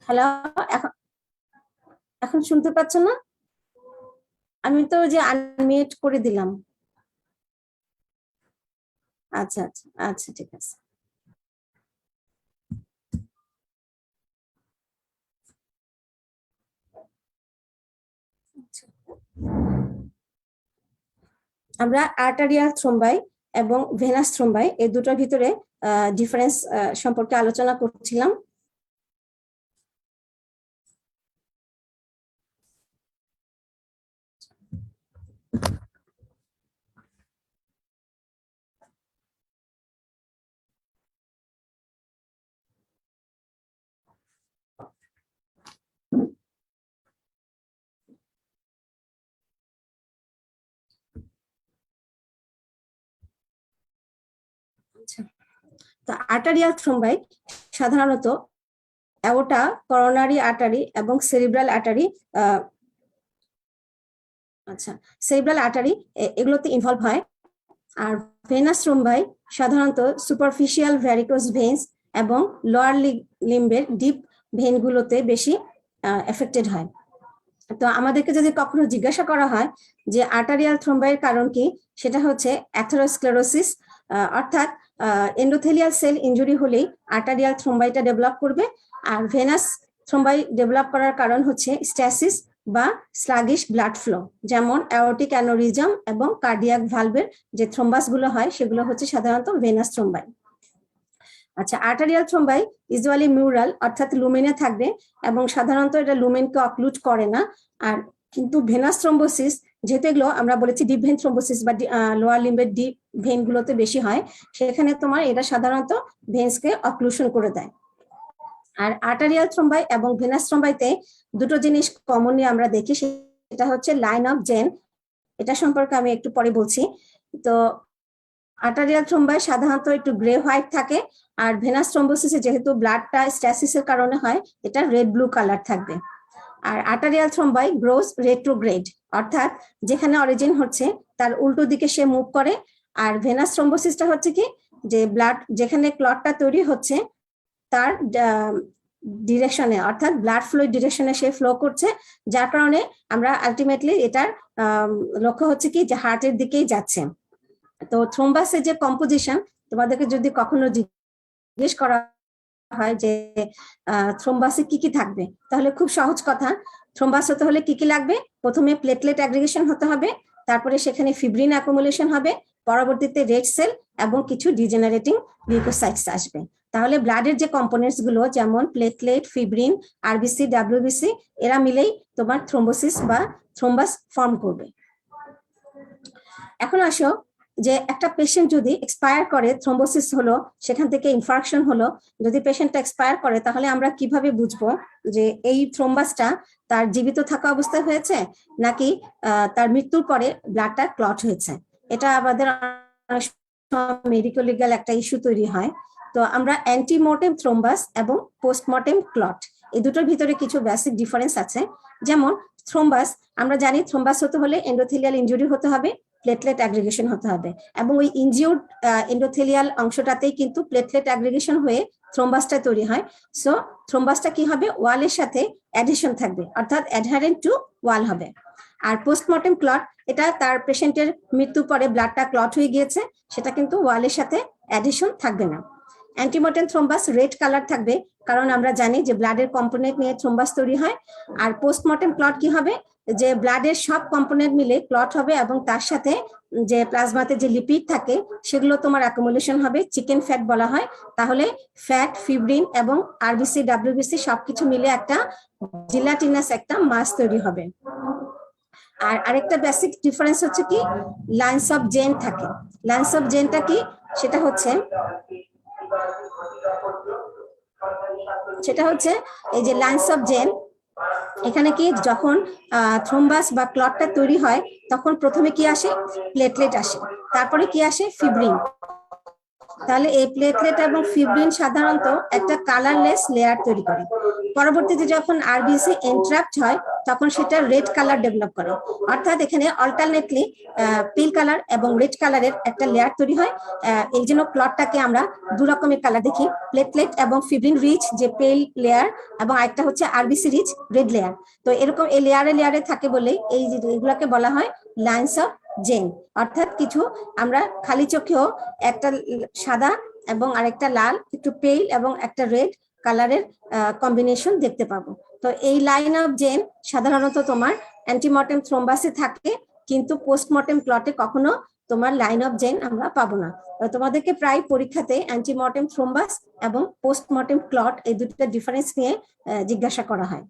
হ্যালো, এখন এখন শুনতে পাচ্ছ না? আমি তো যে আনমিউট করে দিলাম। আচ্ছা আচ্ছা আচ্ছা, ঠিক আছে। আমরা আর্টারিয়াল থ্রোম্বাই এবং ভেনাস থ্রোম্বাই এই দুটোর ভিতরে ডিফারেন্স সম্পর্কে আলোচনা করছিলাম। তো আর্টারিয়াল থ্রোম্বাই সাধারণত অ্যাওর্টা, করোনারি আর্টারি এবং সেরিব্রাল আর্টারি, আচ্ছা সেরিব্রাল আর্টারি এগুলোতে ইনভলভ হয়। আর ভেনাস থ্রোম্বাই সাধারণত সুপারফিশিয়াল ভ্যারিকোজ ভেইনস এবং লোয়ার লিম্বের ডিপ ভেইনগুলোতে বেশি এফেক্টেড হয়। তো আমাদেরকে যদি কখনো জিজ্ঞাসা করা হয় যে আর্টারিয়াল থ্রোম্বাইয়ের কারণ কি, সেটা হচ্ছে অ্যাথেরোস্ক্লেরোসিস, অর্থাৎ এন্ডোথেলিয়াল সেল ইনজুরি হলেই আর্টারিয়াল থ্রোম্বাইটা ডেভেলপ করবে। আর ভেনাস থ্রোম্বাই ডেভেলপ করার কারণ হচ্ছে স্ট্যাসিস বা স্লাগিশ ব্লাড ফ্লো, যেমন অ্যাওর্টিক অ্যানোরিজম এবং কার্ডিয়াক ভালভের যে থ্রোম্বাস গুলো হয় সেগুলো হচ্ছে সাধারণত ভেনাস থ্রোম্বাই। আচ্ছা, আর্টারিয়াল থ্রোম্বাই ইউজুয়ালি মিউরাল অর্থাৎ লুমেনে থাকবে এবং সাধারণত এটা লুমেনকে অক্লুড করে না। আর কিন্তু ভেনাস থ্রোম্বোসিস, যেহেতু এগুলো আমরা বলেছি ডিপ ভেন থ্রোম্বোসিস বা লোয়ার লিম্বের ডিপ ভেন গুলোতে বেশি হয়, সেখানে তোমার এটা সাধারণত ভেন্সকে অক্লুশন করে দেয়। আর আর্টারিয়াল থ্রোম্বাই এবং ভেনাস থ্রোম্বাইতে দুটো জিনিস কমনলি আমরা দেখি, সেটা হচ্ছে লাইন অফ জেন। এটা সম্পর্কে আমি একটু পরে বলছি। তো আর্টারিয়াল থ্রোম্বাই সাধারণত একটু গ্রে হোয়াইট থাকে, আর ভেনাস থ্রোম্বোসিসে যেহেতু ব্লাডটা স্ট্যাসিসের কারণে হয়, এটা রেড ব্লু কালার থাকবে। আর আর্টারিয়াল থ্রোম্বাই গ্রোস রেট্রোগ্রেড, অর্থাৎ যেখানে অরিজিন হচ্ছে তার উল্টো দিকে সে মুভ করে। আর ভেনাস থ্রোম্বোসিসটা হচ্ছে কি, যে ব্লাড যেখানে ক্লটটা তৈরি হচ্ছে তার ডিরেকশনে, অর্থাৎ ব্লাড ফ্লো ডিরেকশনে সে ফ্লো করছে, যার কারণে আমরা আলটিমেটলি এটার লক্ষ্য হচ্ছে কি যে হার্টের দিকেই যাচ্ছে। তো থ্রোম্বাসের যে কম্পোজিশন, তোমাদেরকে যদি কখনো জিজ্ঞেস করা হয় যে থ্রোম্বাসে কি কি থাকবে, তাহলে খুব সহজ কথা, থ্রোম্বাস হতে হলে কি কি লাগবে? প্রথমে প্লেটলেট অ্যাগ্রিগেশন হতে হবে, তারপরে সেখানে ফিব্রিন অ্যাকুমুলেশন হবে, পরবর্তীতে রেড সেল এবং কিছু ডিজেনারেটিং লিউকোসাইটস আসবে। তাহলে ব্লাডের যে কম্পোনেন্টস গুলো যেমন প্লেটলেট, ফিব্রিন, আরবিসি, ডাব্লিউবিসি, এরা মিলেই তোমার থ্রোম্বোসিস বা থ্রোম্বাস ফর্ম করবে। এখন আসো যে একটা পেশেন্ট যদি এক্সপায়ার করে, থ্রোম্বোসিস হলো, সেখান থেকে ইনফার্কশন হলো, যদি পেশেন্টটা এক্সপায়ার করে তাহলে আমরা কিভাবে বুঝবো যে এই থ্রোম্বাসটা তার জীবিত থাকা অবস্থায় হয়েছে নাকি তার মৃত্যুর পরে ব্লাডটা ক্লট হয়েছে? এটা আমাদের মেডিকো লিগাল একটা ইস্যু তৈরি হয়। তো আমরা অ্যান্টিমর্টেম থ্রোম্বাস এবং পোস্টমর্টেম ক্লট, এই দুটোর ভিতরে কিছু বেসিক ডিফারেন্স আছে। যেমন থ্রোম্বাস, আমরা জানি থ্রোম্বাস হতে হলে এন্ডোথেলিয়াল ইনজুরি হতে হবে, প্লেটলেট অ্যাগ্রিগেশন হতে হবে, এবং ওই ইনজিউর্ড এন্ডোথেলিয়াল অংশটাতেই কিন্তু প্লেটলেট অ্যাগ্রিগেশন হয়ে থ্রোম্বাসটা তৈরি হয়। সো থ্রোম্বাসটা কি হবে? ওয়ালের সাথে অ্যাডিশন থাকবে, অর্থাৎ অ্যাডহারেন্ট টু ওয়াল হবে। আর পোস্টমর্টেম ক্লট, এটা তার পেশেন্টের মৃত্যুর পরে ব্লাডটা ক্লট হয়ে গিয়েছে, সেটা কিন্তু ওয়ালের সাথে অ্যাডিশন থাকবে না। অ্যান্টিমর্টেম থ্রোম্বাস রেড কালার থাকবে, কারণ আমরা জানি যে ব্লাডের কম্পোনেন্ট নিয়ে থ্রোম্বাস তৈরি হয়। আর পোস্টমর্টেম ক্লট কি হবে? যে ব্লাডের সব কম্পোনেন্ট মিলে ক্লট হবে এবং তার সাথে যে প্লাজমাতে যে লিপিড থাকে সেগুলো তোমার অ্যাকুমুলেশন হবে, চিকেন ফ্যাট বলা হয়। তাহলে ফ্যাট, ফিব্রিন এবং আরবিসি, ডাব্লিউবিসি সবকিছু মিলে একটা জিলাটিনাস একটা মাস তৈরি হবে। আর আরেকটা বেসিক ডিফারেন্স হচ্ছে কি, লাইন্স অফ জেন থাকে। লাইন্স অফ জেনটা কি? সেটা হচ্ছে এই যে লাইন্স অফ জেন, এখানে কি যখন থ্রোম্বাস বা ক্লটটা তৈরি হয় তখন প্রথমে কি আসে? প্লেটলেট আসে, তারপরে কি আসে? ফিব্রিন, তাহলে এই প্লেটলেট এবং ফিব্রিন সাধারণত একটা কালারলেস লেয়ার তৈরি করে। পরবর্তীতে যখন আরবিসি এন্ট্রাক্ট হয় তখন সেটা রেড কালার ডেভেলপ করে, অর্থাৎ এখানে অল্টারনেটলি পিল কালার এবং রেড কালারের একটা লেয়ার তৈরি হয়। এই জন্য ক্লটটাকে আমরা দু রকমের কালার দেখি, প্লেটলেট এবং ফিব্রিন রিচ যে পেল লেয়ার, এবং আরেকটা হচ্ছে আরবিসি রিচ রেড লেয়ার। তো এরকম এই লেয়ারে লেয়ারে থাকে বলে এই এগুলাকে বলা হয় লাইন্স অফ জেন। অর্থাৎ কিছু আমরা খালি চোখেও একটা সাদা এবং আরেকটা লাল, একটু পেল এবং একটা রেড কালারের কম্বিনেশন দেখতে পাবো। তো এই লাইন অফ জেন সাধারণত তোমার অ্যান্টিমর্টেম থ্রোম্বাসে থাকে, কিন্তু পোস্টমর্টেম ক্লটে কখনো তোমার লাইন অফ জেন আমরা পাবো না। তোমাদেরকে প্রায় পরীক্ষাতে অ্যান্টিমর্টেম থ্রোম্বাস এবং পোস্টমর্টেম ক্লট এই দুটোর ডিফারেন্স নিয়ে জিজ্ঞাসা করা হয়।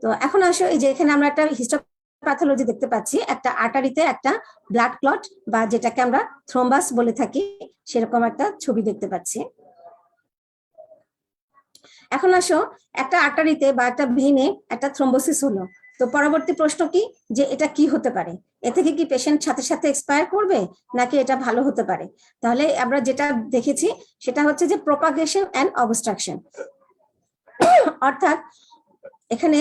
তো এখন আসো, এই যে এখানে আমরা একটা হিস্টোপ্যাথোলজি দেখতে পাচ্ছি, একটা আর্টারিতে একটা ব্লাড ক্লট বা যেটাকে আমরা থ্রোম্বাস বলে থাকি সেরকম একটা ছবি দেখতে পাচ্ছি। এখন আসো, একটা আর্টারিতে বা একটা ভেইনে একটা থ্রোম্বোসিস হলো, তো পরবর্তী প্রশ্ন কি যে এটা কি হতে পারে? এ থেকে কি পেশেন্ট সাথে সাথে এক্সপায়ার করবে নাকি এটা ভালো হতে পারে? তাহলে আমরা যেটা দেখেছি সেটা হচ্ছে যে প্রপাগেশন অ্যান্ড অবস্ট্রাকশন, অর্থাৎ এখানে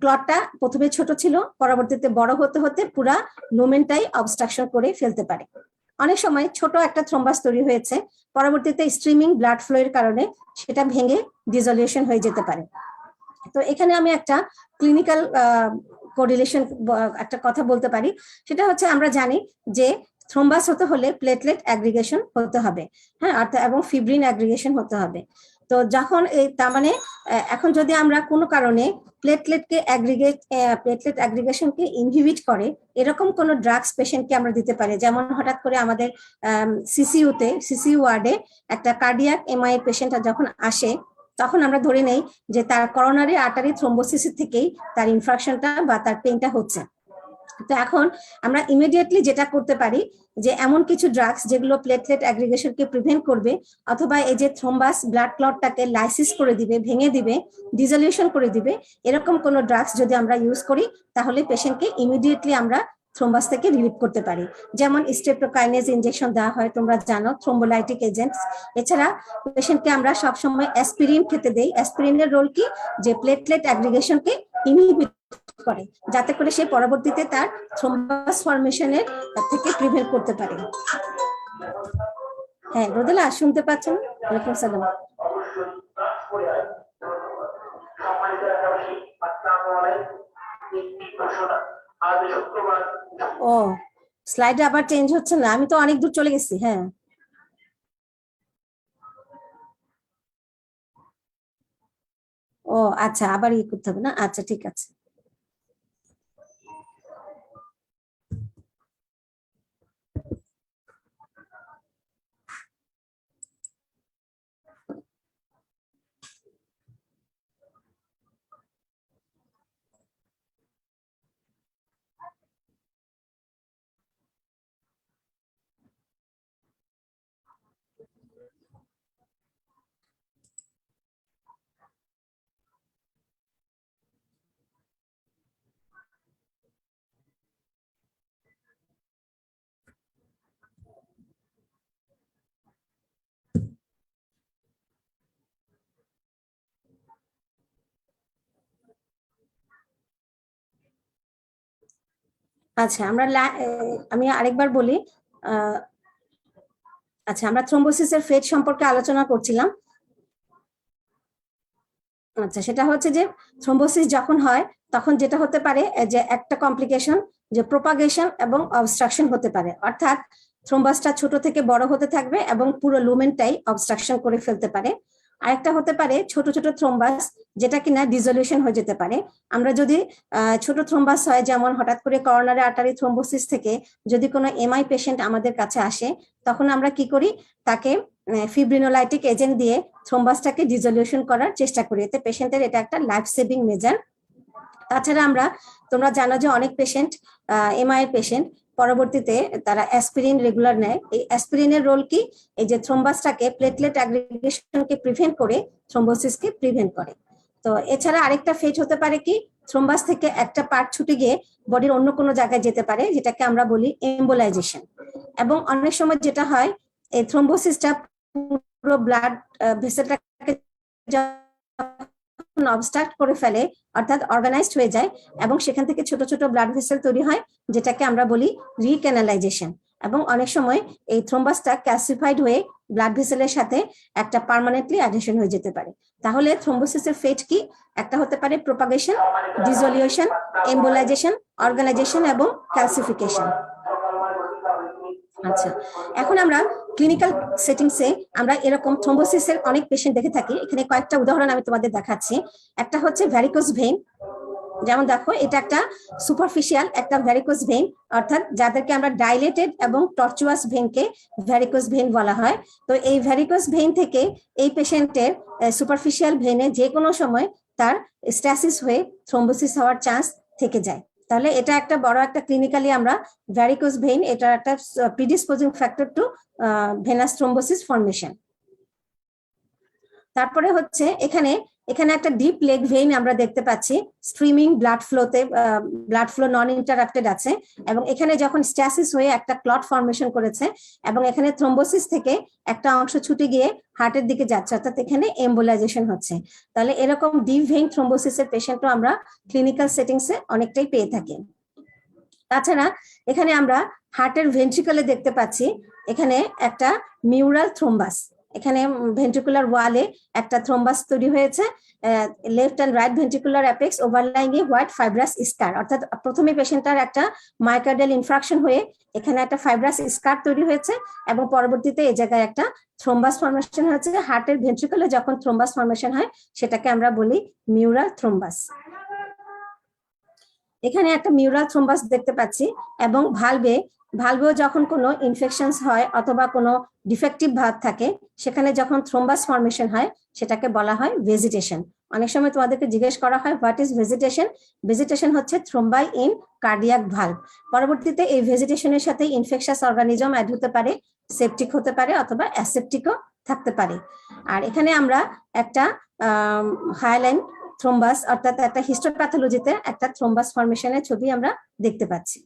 ক্লটটা প্রথমে ছোট ছিল, পরবর্তীতে বড় হতে হতে পুরা লুমেনটাই অবস্ট্রাকশন করে ফেলতে পারে। অনেক সময় ছোট একটা থ্রোম্বাস তৈরি হয়েছে, পরবর্তীতে স্ট্রিমিং ব্লাড ফ্লো এর কারণে সেটা ভেঙে ডিসলিউশন হয়ে যেতে পারে। তো এখানে আমি একটা ক্লিনিক্যাল কোরিলেশন একটা কথা বলতে পারি, সেটা হচ্ছে আমরা জানি যে থ্রোম্বাস হতে হলে প্লেটলেট অ্যাগ্রিগেশন হতে হবে, হ্যাঁ, অর্থাৎ এবং ফিব্রিন অ্যাগ্রিগেশন হতে হবে। তো যখন এই তার মানে এখন যদি আমরা কোনো কারণে প্লেটলেট অ্যাগ্রিগেশনকে ইনহিবিট করে এরকম কোন ড্রাগস পেশেন্টকে আমরা দিতে পারি। যেমন হঠাৎ করে আমাদের সিসিইউ ওয়ার্ডে একটা কার্ডিয়াক এমআই পেশেন্ট যখন আসে, তখন আমরা ধরে নেই যে তার করোনারি আর্টারি থ্রোম্বোসিস থেকেই তার ইনফ্রাকশনটা বা তার পেইনটা হচ্ছে। তো এখন আমরা ইমিডিয়েটলি যেটা করতে পারি যে এমন কিছু ড্রাগস যেগুলো প্লেটলেট অ্যাগ্রিগেশনকে প্রিভেন্ট করবে, অথবা এই যে থ্রোম্বাস ব্লাড ক্লটটাকে লাইসিস করে দিবে, ভেঙে দিবে, ডিসলিউশন করে দিবে, এরকম কোনো ড্রাগস যদি আমরা ইউজ করি তাহলে পেশেন্টকে ইমিডিয়েটলি আমরা থ্রোম্বাস থেকে রিলিভ করতে পারি। যেমন স্টেপ্টোকাইনেজ ইনজেকশন দেওয়া হয়, তোমরা জানো, থ্রোম্বোলাইটিক এজেন্টস। এছাড়া পেশেন্টকে আমরা সবসময় অ্যাসপিরিন খেতে দেই। অ্যাসপিরিনের রোল কি? যে প্লেটলেট অ্যাগ্রিগেশনকে ইনহিবিট করে, যাতে করে সে পরবর্তীতে তার থ্রোম্বাস ফর্মেশনের থেকে প্রিভেন্ট করতে পারে। হ্যাঁ রোদেলা, শুনতে পাচ্ছেন? ওয়ালাইকুম সালাম। ও, স্লাইডে আবার চেঞ্জ হচ্ছে না? আমি তো অনেক দূর চলে গেছি। হ্যাঁ, ও আচ্ছা, আবার ইয়ে করতে হবে না? আচ্ছা ঠিক আছে। আচ্ছা, আমি আরেকবার বলি। আচ্ছা, আমরা থ্রোম্বোসিসের ফেট সম্পর্কে আলোচনা করছিলাম। আচ্ছা, সেটা হচ্ছে যে থ্রোম্বোসিস যখন হয় তখন যেটা হতে পারে যে একটা কমপ্লিকেশন যে প্রোপাগেশন এবং অবস্ট্রাকশন হতে পারে, অর্থাৎ থ্রোম্বাসটা ছোট থেকে বড় হতে থাকবে এবং পুরো লুমেনটাই অবস্ট্রাকশন করে ফেলতে পারে। আরেকটা হতে পারে ছোট ছোট থ্রোম্বাস, যেটা কিনা ডিসলিউশন হয়ে যেতে পারে। আমরা যদি ছোট থ্রোম্বাস হয়, যেমন হঠাৎ করে করোনারি আর্টারি থ্রোম্বোসিস থেকে যদি কোনো এমআই পেশেন্ট আমাদের কাছে আসে, তখন আমরা কি করি? তাকে ফিব্রিনোলাইটিক এজেন্ট দিয়ে থ্রোম্বাসটাকে ডিসলিউশন করার চেষ্টা করি। এতে পেশেন্টের এটা একটা লাইফ সেভিং মেজার। তাছাড়া তোমরা জানো যে অনেক পেশেন্ট এমআই এর পেশেন্ট পরবর্তীতে তারা অ্যাসপিরিন রেগুলার নেয়। এই অ্যাসপিরিনের রোল কি? এই যে থ্রোম্বাসটাকে প্লেটলেট অ্যাগ্রিগেশনকে প্রিভেন্ট করে থ্রোম্বোসিসকে প্রিভেন্ট করে। তো এছাড়া আরেকটা ফেজ হতে পারে কি? থ্রোম্বাস থেকে একটা পার্ট ছুটে গিয়ে বডির অন্য কোনো জায়গায় যেতে পারে, যেটাকে আমরা বলি এম্বোলাইজেশন। এবং অনেক সময় যেটা হয়, এই থ্রোম্বোসিসটা পুরো ব্লাড ভেসেলটাকে অবস্ট্রাক্ট করে ফেলে, অর্থাৎ অর্গানাইজড হয়ে যায়, এবং সেখান থেকে ছোট ছোট ব্লাড ভেসেল তৈরি হয়, যেটাকে আমরা বলি রিক্যানালাইজেশন। এবং অনেক সময় এই থ্রোম্বাসটা ক্যালসিফাইড হয়ে ব্লাড ভেসেলের সাথে একটা পার্মানেন্টলি অ্যাডহেশন হয়ে যেতে পারে। তাহলে থ্রোম্বোসিসের ফেট কি? একটা হতে পারে প্রোপাগেশন, ডিসোলিউশন, এম্বোলাইজেশন, অর্গানাইজেশন এবং ক্যালসিফিকেশন। আচ্ছা, এখন আমরা ক্লিনিক্যাল সেটিংসে আমরা এরকম থ্রোম্বোসিসের অনেক পেশেন্ট দেখে থাকি। এখানে কয়েকটা উদাহরণ আমি তোমাদের দেখাচ্ছি। একটা হচ্ছে ভ্যারিকোজ ভেইন, যেমন দেখো এটা একটা সুপারফিশিয়াল একটা ভ্যারিকোজ ভেইন, অর্থাৎ যাদেরকে আমরা ডাইলেটেড এবং টর্চুয়াস ভেইনকে ভ্যারিকোজ ভেইন বলা হয়। তো এই ভ্যারিকোজ ভেইন থেকে এই পেশেন্টের সুপারফিশিয়াল ভেইনে যে কোনো সময় তার স্ট্যাসিস হয়ে থ্রোম্বোসিস হওয়ার চান্স থেকে যায়। তাহলে এটা একটা বড় একটা ক্লিনিক্যালি আমরা ভ্যারিকোজ ভেইন, এটা একটা predisposing factor to venous thrombosis formation. তারপরে হচ্ছে এখানে একটা ডিপ লেগ ভেইন আমরা দেখতে পাচ্ছি, স্ট্রিমিং ব্লাড ফ্লোতে, ব্লাড ফ্লো নন ইন্টারাপ্টেড আছে, এবং এখানে যখন স্ট্যাসিস হয়ে একটা ক্লট ফর্মেশন করেছে এবং এখানে থ্রোম্বোসিস থেকে একটা অংশ ছুটে গিয়ে হার্টের দিকে যাচ্ছে, অর্থাৎ এখানে এম্বোলাইজেশন হচ্ছে। তাহলে এরকম ডিপ ভেইন থ্রোম্বোসিসের পেশেন্টও আমরা ক্লিনিক্যাল সেটিংসে অনেকটাই পেয়ে থাকি। তাছাড়া এখানে আমরা হার্টের ভেন্ট্রিকলে দেখতে পাচ্ছি এখানে একটা মিউরাল থ্রোম্বাস, এখানে ভেন্ট্রিকুলার ওয়ালে একটা থ্রোম্বাস তৈরি হয়েছে, left and right ventricular apex overlying a white fibrous scar, অর্থাৎ প্রথমে পেশেন্টটার একটা মায়োকার্ডিয়াল ইনফ্রাকশন হয়ে এখানে একটা ফাইব্রাস স্কার তৈরি হয়েছে এবং পরবর্তীতে এই জায়গায় একটা থ্রোম্বাস ফর্মেশন হয়েছে। হার্টের ভেন্ট্রিকলে যখন থ্রোম্বাস ফর্মেশন হয় সেটাকে আমরা বলি মিউরাল থ্রোম্বাস। এখানে একটা মিউরাল থ্রোম্বাস দেখতে পাচ্ছি, এবং ভালভেও যখন কোনো ইনফেকশনস হয় অথবা কোনো ডিফেক্টিভ ভালভ থাকে, সেখানে যখন থ্রোম্বাস ফর্মেশন হয় সেটাকে বলা হয় ভেজিটেশন। অনেক সময় তোমাদেরকে জিজ্ঞেস করা হয় হোয়াট ইজ ভেজিটেশন। ভেজিটেশন হচ্ছে থ্রোম্বাই ইন কার্ডিয়াক ভালভ। পরবর্তীতে এই ভেজিটেশনের সাথে ইনফেকশাস অর্গানিজম অ্যাড হতে পারে, সেপটিক হতে পারে অথবা অ্যাসেপটিকও থাকতে পারে। আর এখানে আমরা একটা হাইলাইন থ্রোম্বাস, অর্থাৎ একটা হিস্টোপ্যাথোলজিতে একটা থ্রোম্বাস ফর্মেশনের ছবি আমরা দেখতে পাচ্ছি।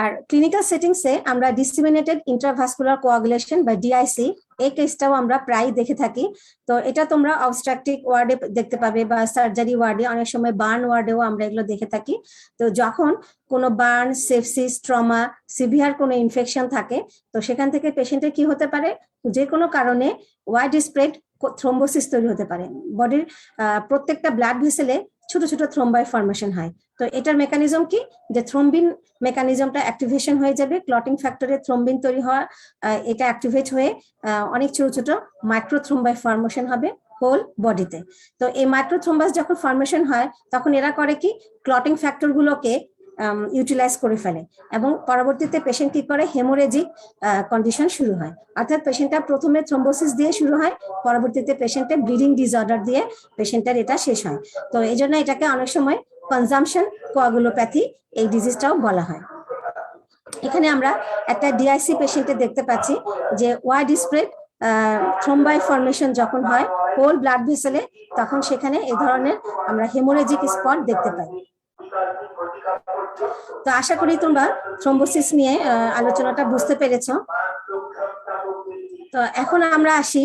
আর ক্লিনিক্যাল সেটিংসে আমরা ডিসিমিনেটেড ইন্ট্রাভাস্কুলার কোয়াগুলেশন বা ডিআইসি, এই কেসটাও আমরা প্রায় দেখে থাকি। তো এটা তোমরা অবস্ট্রাকটিভ ওয়ার্ডে দেখতে পাবে বা সার্জারি ওয়ার্ডে, অনেক সময় বার্ন ওয়ার্ডেও আমরা এগুলো দেখে থাকি। তো যখন কোনো বার্ন, সেপসিস, ট্রমা, সিভিয়ার কোনো ইনফেকশন থাকে, তো সেখান থেকে পেশেন্টের কি হতে পারে, যে কোনো কারণে ওয়াইড স্প্রেড থ্রোম্বোসিস তৈরি হতে পারে। বডির প্রত্যেকটা ব্লাড ভেসেলে ছোট ছোট থ্রোম্বাই ফর্মেশন হয়। তো এটার মেকানিজম কি, যে থ্রোম্বিন মেকানিজমটা অ্যাক্টিভেশন হয়ে যাবে, ক্লটিং ফ্যাক্টরে থ্রোম্বিন তৈরি হওয়া, এটা অ্যাক্টিভেট হয়ে অনেক ছোট ছোট মাইক্রোথ্রোম্বাই ফর্মেশন হবে হোল বডিতে। তো এই মাইক্রোথ্রোম্বাস যখন ফর্মেশন হয় তখন এরা করে কি, ক্লটিং ফ্যাক্টর গুলোকে ইউটিলাইজ করে ফেলে এবং পরবর্তীতে পেশেন্ট কি করে, হেমোরেজিক কন্ডিশন শুরু হয়। অর্থাৎ পেশেন্টটা প্রথমে থ্রোম্বোসিস দিয়ে শুরু হয়, পরবর্তীতে পেশেন্টের ব্লিডিং ডিসঅর্ডার দিয়ে পেশেন্টের এটা শেষ হয়। তো এই জন্য এটাকে অনেক সময় কনজাম্পশন কোয়াগুলোপ্যাথি এই ডিজিজটাও বলা হয়। এখানে আমরা একটা ডিআইসি পেশেন্টে দেখতে পাচ্ছি যে ওয়াইড স্প্রেড থ্রোম্বাই ফর্মেশন যখন হয় হোল ব্লাড ভেসেলে, তখন সেখানে এই ধরনের আমরা হেমোরেজিক স্পট দেখতে পাই। তো আশা করি তোমরা থ্রোম্বোসিস নিয়ে আলোচনাটা বুঝতে পেরেছো। তো এখন আমরা আসি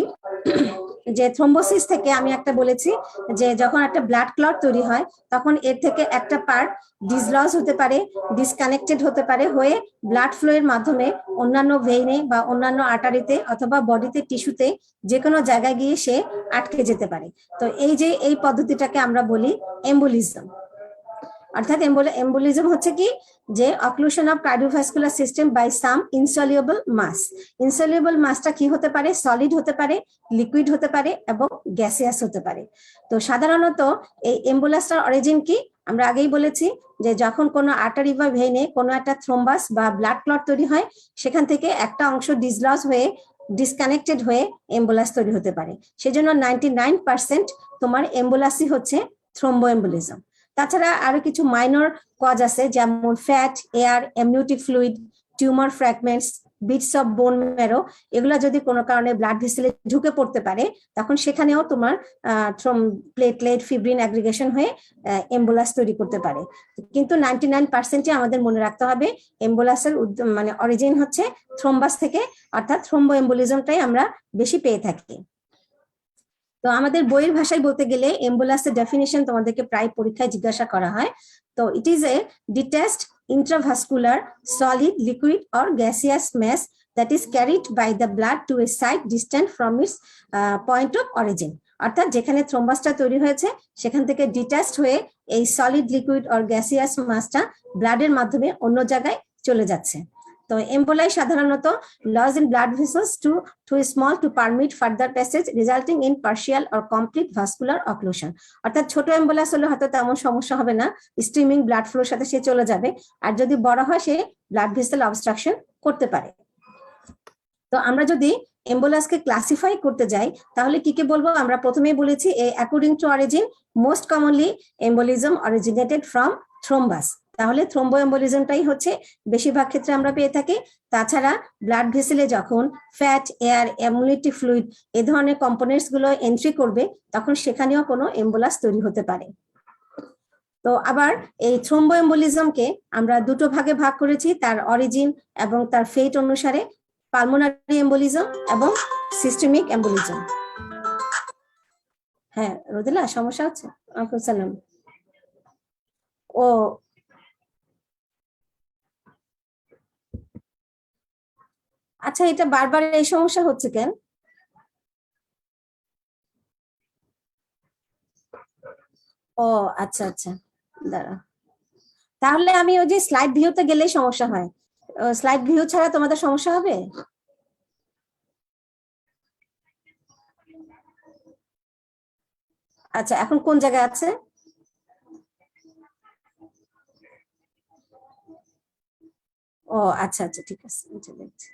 যে থ্রোম্বোসিস থেকে আমি একটা বলেছি যে যখন একটা ব্লাড ক্লট তৈরি হয় তখন এর থেকে একটা পার্ট ডিসলজ হতে পারে, ডিসকানেক্টেড হতে পারে, হয়ে ব্লাড ফ্লো এর মাধ্যমে অন্যান্য ভেইনে বা অন্যান্য আর্টারিতে অথবা বডিতে টিস্যুতে যে কোনো জায়গায় গিয়ে সে আটকে যেতে পারে। তো এই পদ্ধতিটাকে আমরা বলি এম্বোলিজম। অর্থাৎ এম্বোলিজম হচ্ছে কি, যে occlusion of cardiovascular system by some insoluble mass. Insoluble মাসটা কি হতে পারে, সলিড হতে পারে, লিকুইড হতে পারে এবং গ্যাসিয়াস হতে পারে। তো সাধারণত এই এম্বোলাসটার অরিজিন কি, আমরা আগেই বলেছি যে যখন কোনো আর্টারি বা ভেইনে কোনো একটা থ্রোম্বাস বা ব্লাড ক্লট তৈরি হয়, সেখান থেকে একটা অংশ ডিসলজ হয়ে ডিসকানেক্টেড হয়ে এম্বোলাস তৈরি হতে পারে। সেজন্য 99% তোমার এম্বোলাসই হচ্ছে থ্রোম্বোএম্বোলিজম। তাছাড়া আরো কিছু মাইনর কজ আছে, যেমন fat, air, amniotic fluid, tumour fragments, bits of bone marrow, এগুলা যদি কোনো কারণে ব্লাড ভেসেলে ঢুকে পড়তে পারে, তখন সেখানেও তোমার প্লেটলেট ফিব্রিন অ্যাগ্রিগেশন হয়ে এম্বোলাস তৈরি করতে পারে। কিন্তু 99%ই আমাদের মনে রাখতে হবে এম্বোলাসের মানে অরিজিন হচ্ছে থ্রোম্বাস থেকে, অর্থাৎ থ্রোম্বো এম্বোলিজমটাই আমরা বেশি পেয়ে থাকি। তো আমাদের বইয়ের ভাষায় বলতে গেলে এম্বোলাসের ডেফিনিশন তোমাদেরকে প্রায় পরীক্ষায় জিজ্ঞাসা করা হয়। তো it is a detached intravascular solid liquid or gaseous mass that is carried by the blood to a site distant from its point of origin, অর্থাৎ যেখানে থ্রোম্বাসটা তৈরি হয়েছে সেখান থেকে ডিট্যাচড হয়ে এই সলিড লিকুইড অর গ্যাসিয়াস মাসটা ব্লাডের মাধ্যমে অন্য জায়গায় চলে যাচ্ছে। তো এম্বোলাই সাধারণত lodge in blood vessels too small to permit further passage resulting in partial or complete vascular occlusion, অর্থাৎ ছোট এম্বোলাস হলে হয়তো তেমন সমস্যা হবে না, স্ট্রিমিং ব্লাড ফ্লোর সাথে সে চলে যাবে, আর যদি বড় হয় সে ব্লাড ভেসেল অবস্ট্রাকশন করতে পারে। তো আমরা যদি এম্বোলাসকে ক্লাসিফাই করতে যাই তাহলে কি কি বলবো? আমরা প্রথমেই বলেছি according to origin most commonly embolism originated from thrombus, তাহলে থ্রোম্বো এম্বোলিজমটাই হচ্ছে বেশিরভাগ ক্ষেত্রে আমরা পেয়ে থাকি। তাছাড়া ব্লাড ভেসেলে যখন ফ্যাট, এয়ার, অ্যামনিটি ফ্লুইড এ ধরনের কম্পোনেন্টস গুলো এন্ট্রি করবে তখন সেখানেও কোনো এম্বোলাস তৈরি হতে পারে। তো আবার এই থ্রোম্বো এম্বোলিজমকে আমরা দুটো ভাগে ভাগ করেছি তার অরিজিন এবং তার ফেট অনুসারে, পালমোনারি এম্বোলিজম এবং সিস্টেমিক এম্বোলিজম। হ্যাঁ রোদেলা, সমস্যা হচ্ছে? ওয়ালাইকুম সালাম। ও আচ্ছা, এটা বারবার এই সমস্যা হচ্ছে কেন? ও আচ্ছা আচ্ছা, দাঁড়া, তাহলে আমি ওই যে স্লাইড ভিউতে গেলেই সমস্যা হয়, স্লাইড ভিউ ছাড়া তোমাদের সমস্যা হবে? আচ্ছা, এখন কোন জায়গায় আছে? ও আচ্ছা আচ্ছা, ঠিক আছে, আচ্ছা, দেখছি।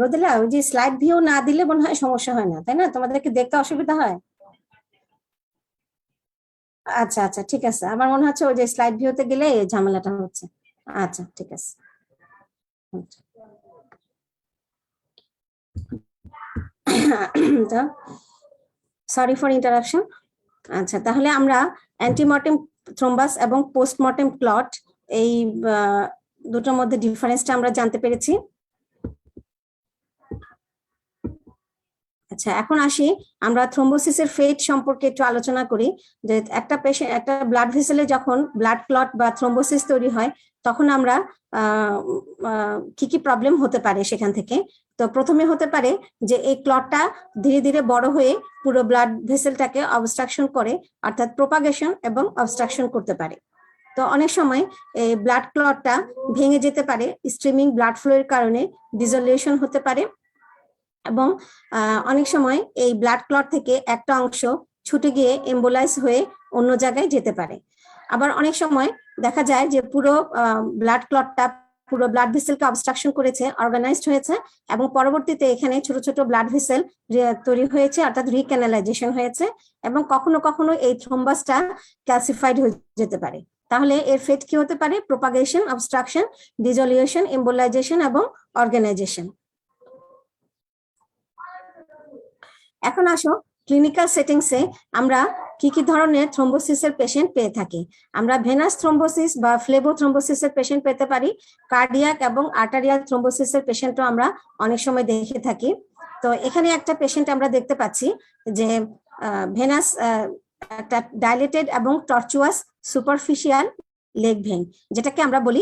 রোদেলা, ওই যে স্লাইড ভিউ না দিলে মনে হয় সমস্যা হয় না, তাই না? তোমাদেরকে দেখতে অসুবিধা হয়? আচ্ছা আচ্ছা, ঠিক আছে। আমার মনে হচ্ছে ওই যে স্লাইড ভিউতে গেলে এই ঝামেলাটা হচ্ছে। আচ্ছা, ঠিক আছে। Sorry for interruption. আচ্ছা, তাহলে আমরা অ্যান্টিমর্টেম থ্রোম্বাস এবং পোস্টমর্টেম ক্লট এই দুটোর মধ্যে ডিফারেন্সটা আমরা জানতে পেরেছি। আচ্ছা, এখন আসি আমরা থ্রোম্বোসিসের ফেট সম্পর্কে একটু আলোচনা করি। যে একটা পেশেন্ট, একটা ব্লাড ভেসেলে যখন ব্লাড ক্লট বা থ্রোম্বোসিস তৈরি হয়, তখন আমরা কি কি প্রবলেম হতে পারে সেখান থেকে। তো প্রথমে হতে পারে যে এই ক্লটটা ধীরে ধীরে বড় হয়ে পুরো ব্লাড ভেসেলটাকে অবস্ট্রাকশন করে, অর্থাৎ প্রোপাগেশন এবং অবস্ট্রাকশন করতে পারে। তো অনেক সময় এই ব্লাড ক্লটটা ভেঙে যেতে পারে, স্ট্রিমিং ব্লাড ফ্লো এর কারণে ডিসোলিউশন হতে পারে, এবং অনেক সময় এই ব্লাড ক্লট থেকে একটা অংশ ছুটে গিয়ে এম্বোলাইজ হয়ে অন্য জায়গায় যেতে পারে। আবার অনেক সময় দেখা যায় যে পুরো ব্লাড ক্লটটা পুরো ব্লাড ভেসেলকে অবস্ট্রাকশন করেছে, অর্গানাইজড হয়েছে, এবং পরবর্তীতে এখানে ছোট ছোট ব্লাড ভেসেল তৈরি হয়েছে, অর্থাৎ রিক্যানালাইজেশন হয়েছে, এবং কখনো কখনো এই থ্রোম্বাসটা ক্যালসিফাইড হয়ে যেতে পারে। তাহলে এর ফেট কি হতে পারে? প্রোপাগেশন, অবস্ট্রাকশন, ডিসোলিউশন, এম্বোলাইজেশন এবং অর্গানাইজেশন। এখন আসো ক্লিনিক্যাল সেটিংসে আমরা কি কি ধরনের থ্রোম্বোসিসের পেশেন্ট পেয়ে থাকি। আমরা ভেনাস থ্রোম্বোসিস বা ফ্লেবো থ্রোম্বোসিসের পেশেন্ট পেতে পারি। কার্ডিয়াক এবং আর্টারিয়াল থ্রোম্বোসিসের পেশেন্টও আমরা অনেক সময় দেখে থাকি। তো এখানে একটা পেশেন্ট আমরা দেখতে পাচ্ছি যে ভেনাস, একটা ডাইলেটেড এবং টর্চুয়াস সুপারফিশিয়াল লেগ ভেইন, যেটাকে আমরা বলি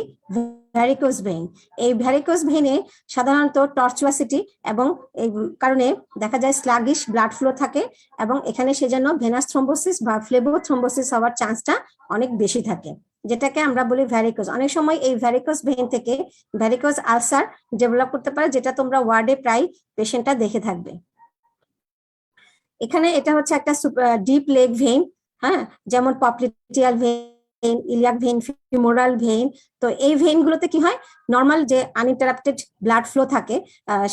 ভ্যারিকোজ ভেইন। এই ভ্যারিকোজ ভেইনে সাধারণত টর্চুয়াসিটি এবং এই কারণে দেখা যায় স্লাগিশ ব্লাড ফ্লো থাকে, এবং এখানে সেজন্য ভেনাস থ্রোম্বোসিস বা ফ্লেবো থ্রোম্বোসিস হওয়ার চান্সটা অনেক বেশি থাকে, যেটাকে আমরা বলি ভ্যারিকোজ। অনেক সময় এই ভ্যারিকোজ ভেইন থেকে ভ্যারিকোজ আলসার ডেভেলপ করতে পারে, যেটা তোমরা ওয়ার্ডে প্রায় পেশেন্টটা দেখে থাকবে। এখানে এটা হচ্ছে একটা ডিপ লেগ ভেইন, হ্যাঁ, যেমন popliteal vein, iliac vein, femoral vein. তো এই ভেইন গুলোতে কি হয়, নর্মাল যে আনইন্টারাপ্টেড ব্লাড ফ্লো থাকে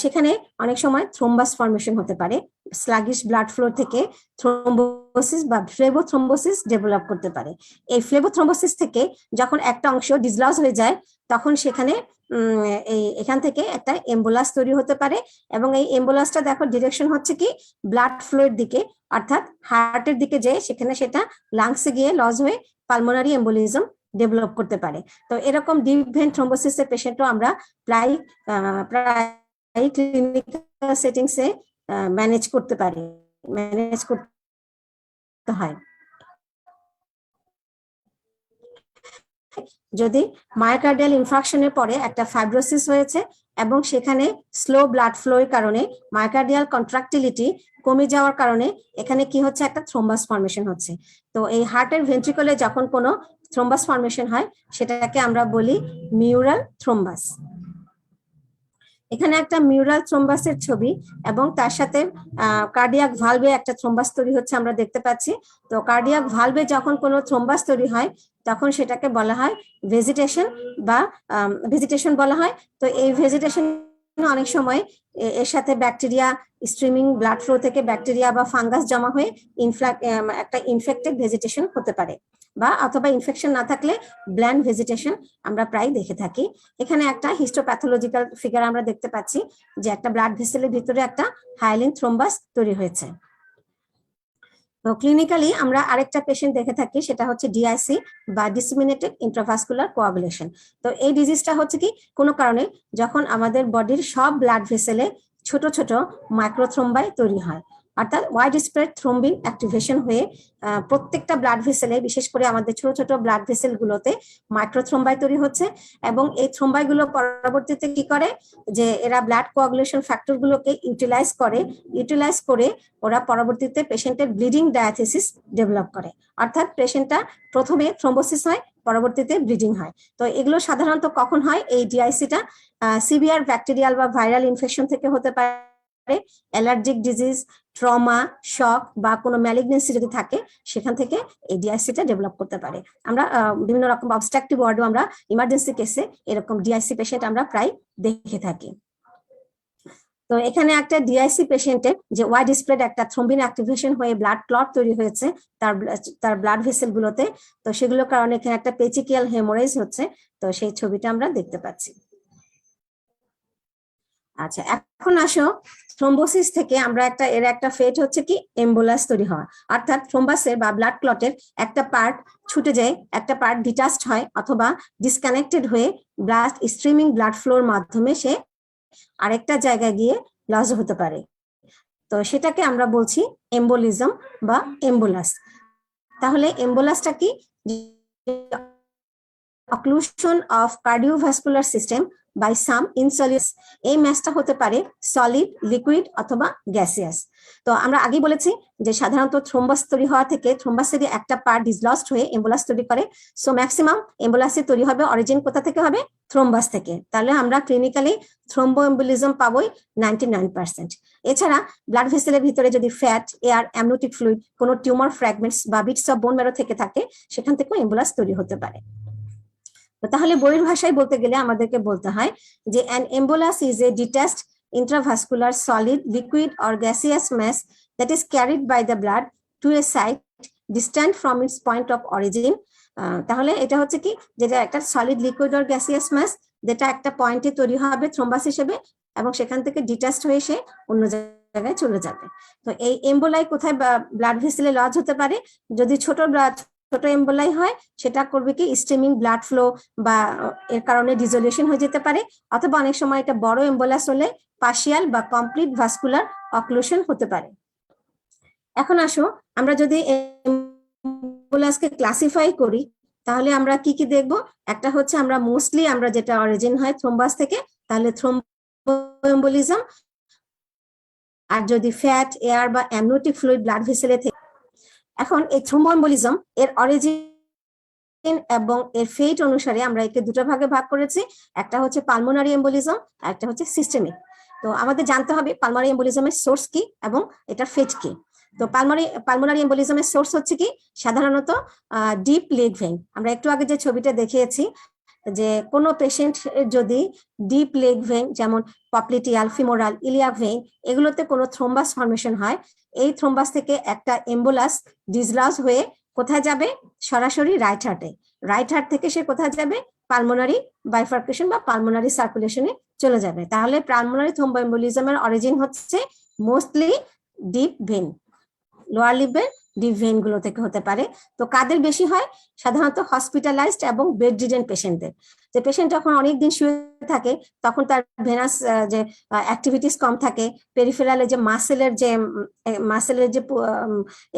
সেখানে অনেক সময় থ্রোম্বাস ফর্মেশন হতে পারে। স্লাগিশ ব্লাড ফ্লো থেকে থ্রোম্বোসিস বা ফ্লেবোথ্রোম্বোসিস ডেভেলপ করতে পারে। এই ফ্লেবোথ্রোম্বোসিস থেকে যখন একটা অংশ ডিসলজ হয়ে যায়, তখন সেখানে এখান থেকে একটা এম্বোলাস তৈরি হতে পারে, এবং এই এম্বোলাসটা দেখো ডিরেকশন হচ্ছে কি ব্লাড ফ্লোর দিকে, অর্থাৎ হার্টের দিকে, যে সেখানে সেটা লাংসে গিয়ে লস হয়ে পালমোনারি এম্বোলিজম ডেভেলপ করতে পারে। তো এরকম ডিপ ভেন থ্রোম্বোসিসের পেশেন্টও আমরা প্রায় ক্লিনিক্যাল সেটিংসে ম্যানেজ করতে হয়। যদি মায়োকার্ডিয়াল ইনফাকশনের পরে একটা ফাইব্রোসিস হয়েছে এবং সেখানে স্লো ব্লাড ফ্লো এর কারণে মায়োকার্ডিয়াল কন্ট্রাক্টিলিটি কমে যাওয়ার কারণে এখানে কি হচ্ছে, একটা থ্রোম্বাস ফর্মেশন হচ্ছে। তো এই হার্টের ভেন্ট্রিকলে যখন কোনো থ্রোম্বাস ফর্মেশন হয়, সেটাকে আমরা বলি মিউরাল থ্রোম্বাস। এখানে একটা মিউরাল থ্রোম্বাসের ছবি, এবং তার সাথে কার্ডিয়াক ভালভে একটা থ্রোম্বাস তৈরি হচ্ছে আমরা দেখতে পাচ্ছি। তো কার্ডিয়াক ভালভে যখন কোনো থ্রোম্বাস তৈরি হয়, তখন সেটাকে বলা হয় ভেজিটেশন বলা হয়। তো এই ভেজিটেশন অনেক সময় এর সাথে ব্যাকটেরিয়া, স্ট্রিমিং ব্লাড ফ্লো থেকে ব্যাকটেরিয়া বা ফাঙ্গাস জমা হয়ে একটা ইনফেক্টেড ভেজিটেশন হতে পারে, বা অথবা ইনফেকশন না থাকলে ব্ল্যান্ড ভেজিটেশন আমরা প্রায় দেখে থাকি। এখানে একটা হিস্টোপ্যাথোলজিক্যাল ফিগার আমরা দেখতে পাচ্ছি যে একটা ব্লাড ভেসেলের ভিতরে একটা হাইলিন থ্রোম্বাস তৈরি হয়েছে। তো ক্লিনিক্যালি আমরা আরেকটা পেশেন্ট দেখে থাকি, সেটা হচ্ছে ডিআইসি বা ডিসেমিনেটেড ইন্ট্রাভাস্কুলার কোয়াগুলেশন। তো এই ডিজিজটা হচ্ছে কি, কোনো কারণে যখন আমাদের বডির সব ব্লাড ভেসেলে ছোট ছোট মাইক্রোথ্রোম্বাই তৈরি হয়, অর্থাৎ ওয়াইড স্প্রেড থ্রোম্বিন অ্যাক্টিভেশন হয়ে প্রত্যেকটা ব্লাড ভেসেলে, বিশেষ করে আমাদের ছোট ছোট ব্লাড ভেসেল গুলোতে মাইক্রোথ্রোম্বাই তৈরি হচ্ছে, এবং এই থ্রোম্বাই গুলো পরবর্তীতে কি করে, যে এরা ব্লাড কোয়াগুলেশন ফ্যাক্টর গুলোকে ইউটিলাইজ করে ওরা পরবর্তীতে পেশেন্টের ব্লিডিং ডায়াথিসিস ডেভেলপ করে, অর্থাৎ পেশেন্টটা প্রথমে থ্রোম্বোসিস হয়, পরবর্তীতে ব্লিডিং হয়। তো এগুলো সাধারণত কখন হয়, এই ডিআইসিটা সিভিয়ার ব্যাকটেরিয়াল বা ভাইরাল ইনফেকশন থেকে হতে পারে, অ্যালার্জিক ডিজিজ, ট্রমা, শক বা কোনো ম্যালিগনেন্সি যদি থাকে, সেখান থেকে এই ডিআইসিটা ডেভেলপ করতে পারে। আমরা বিভিন্ন রকম অবস্ট্রাকটিভ ওয়ার্ডও আমরা ইমার্জেন্সি কেসে এরকম ডিআইসি পেশেন্ট আমরা প্রায় দেখে থাকি। তো এখানে একটা ডিআইসি পেশেন্টের যে ওয়াইড স্প্রেড একটা থ্রম্বিন অ্যাক্টিভেশন হয়ে ব্লাড ক্লট তৈরি হয়েছে তার ব্লাড ভেসেল গুলোতে, তো সেগুলোর কারণে এখানে একটা পেচিকিয়াল হেমোরেজ হচ্ছে, তো সেই ছবিটা আমরা দেখতে পাচ্ছি। আচ্ছা, এখন আসো থ্রোম্বোসিস থেকে আমরা এর একটা ফেট হচ্ছে কি এম্বোলাস তৈরি হওয়া, অর্থাৎ থ্রোম্বাসের বা ব্লাড ক্লটের একটা পার্ট ছুটে যায়, একটা পার্ট ডিটাচড হয় অথবা ডিসকানেক্টেড হয়ে ব্লাড স্ট্রিমিং ব্লাড ফ্লোর মাধ্যমে সে আরেকটা জায়গায় গিয়ে লস হতে পারে। তো সেটাকে আমরা বলছি এম্বোলিজম বা এম্বোলাস। তাহলে এম্বোলাসটা কি? occlusion of cardiovascular system by some insoluble, এই ম্যাচটা হতে পারে সলিড, লিকুইড অথবা গ্যাসিয়াস। তো আমরা আগেই বলেছি যে সাধারণত থ্রোম্বাস তৈরি হওয়া থেকে থ্রোম্বাসের একটা পার্ট ডিসলস্ট হয়ে এম্বোলাস তৈরি করে। সো ম্যাক্সিমাম এম্বোলাসে তৈরি হবে অরিজিন কোথা থেকে হবে? থ্রোম্বাস থেকে। তাহলে আমরা ক্লিনিক্যালি থ্রোম্বোএম্বোলিজম পাবোই 99%। এছাড়া ব্লাড ভেসেলের ভিতরে যদি ফ্যাট, এয়ার, অ্যামনিওটিক ফ্লুইড, কোনো টিউমার ফ্র্যাগমেন্টস বা বিটস অফ বোন ম্যারো থেকে থাকে, সেখান থেকেও এম্বোলাস তৈরি হতে পারে। তাহলে বইয়ের ভাষায় বলতে গেলে আমাদেরকে বলতে হয় যে an embolus is a detached intravascular solid, liquid or gaseous mass that is carried by the blood to a site distant from its point of origin। তাহলে এটা হচ্ছে কি, যেটা একটা সলিড, লিকুইড অর গ্যাসিয়াস মাস, যেটা একটা পয়েন্টে তৈরি হবে থ্রোম্বাস হিসেবে এবং সেখান থেকে ডিটাচড হয়ে সে অন্য জায়গায় চলে যাবে। তো এই এম্বোলাই কোথায় ব্লাড ভেসেলে লজ হতে পারে? যদি ছোট এম্বোলাই হয় সেটা করবে কি স্ট্রিমিং ব্লাড ফ্লো বা এর কারণে ডিজলিউশন হয়ে যেতে পারে, অথবা অনেক সময় এটা বড় এম্বোলাস হলে পার্শিয়াল বা কমপ্লিট ভাস্কুলার অক্লুশন হতে পারে। এখন আসো আমরা যদি এম্বোলাসকে ক্লাসিফাই করি তাহলে আমরা কি কি দেখব? একটা হচ্ছে আমরা মোস্টলি আমরা যেটা অরিজিন হয় থ্রোম্বাস থেকে, তাহলে থ্রোম্বোএম্বোলিজম। আর যদি ফ্যাট, এয়ার বা অ্যামনিওটিক ফ্লুইড ব্লাড ভেসেলে থেকে। এখন এই থ্রোম্বোএম্বোলিজম এর অরিজিন এবং এর ফেট অনুসারে আমরা একে দুটো ভাগে ভাগ করেছি, একটা হচ্ছে পালমোনারি এম্বোলিজম আর একটা হচ্ছে সিস্টেমিক। তো আমাদের জানতে হবে পালমোনারি এম্বোলিজমের সোর্স কি এবং এটার ফেট কি। তো পালমোনারি এম্বোলিজমের সোর্স হচ্ছে কি সাধারণত ডিপ লেগ ভেইন। আমরা একটু আগে যে ছবিটা দেখিয়েছি যে কোনো পেশেন্ট যদি ডিপ লেগ ভেইন যেমন পপ্লিটিয়াল, ফিমোরাল, ইলিয়াক ভেইন এগুলোতে কোনো থ্রোম্বাস ফর্মেশন হয়, এই থ্রোম্বাস থেকে একটা এম্বোলাস ডিসলজ হয়ে কোথায় যাবে? সরাসরি রাইট হার্টে। রাইট হার্ট থেকে সে কোথায় যাবে? পালমোনারি বাইফার্কেশন বা পালমোনারি সার্কুলেশনে চলে যাবে। তাহলে পালমোনারি থ্রোম্বোএম্বোলিজমের অরিজিন হচ্ছে মোস্টলি ডিপ ভেইন, লোয়ার লিভের ডিপ ভেইন গুলো থেকে হতে পারে। তো কাদের বেশি হয়? সাধারণত হসপিটালাইজড এবং বেড রিডেন পেশেন্টদের। যে পেশেন্ট যখন অনেকদিন শুয়ে থাকে তখন তার ভেনাস যে অ্যাক্টিভিটিস কম থাকে, পেরিফেরালে যে মাসেলের যে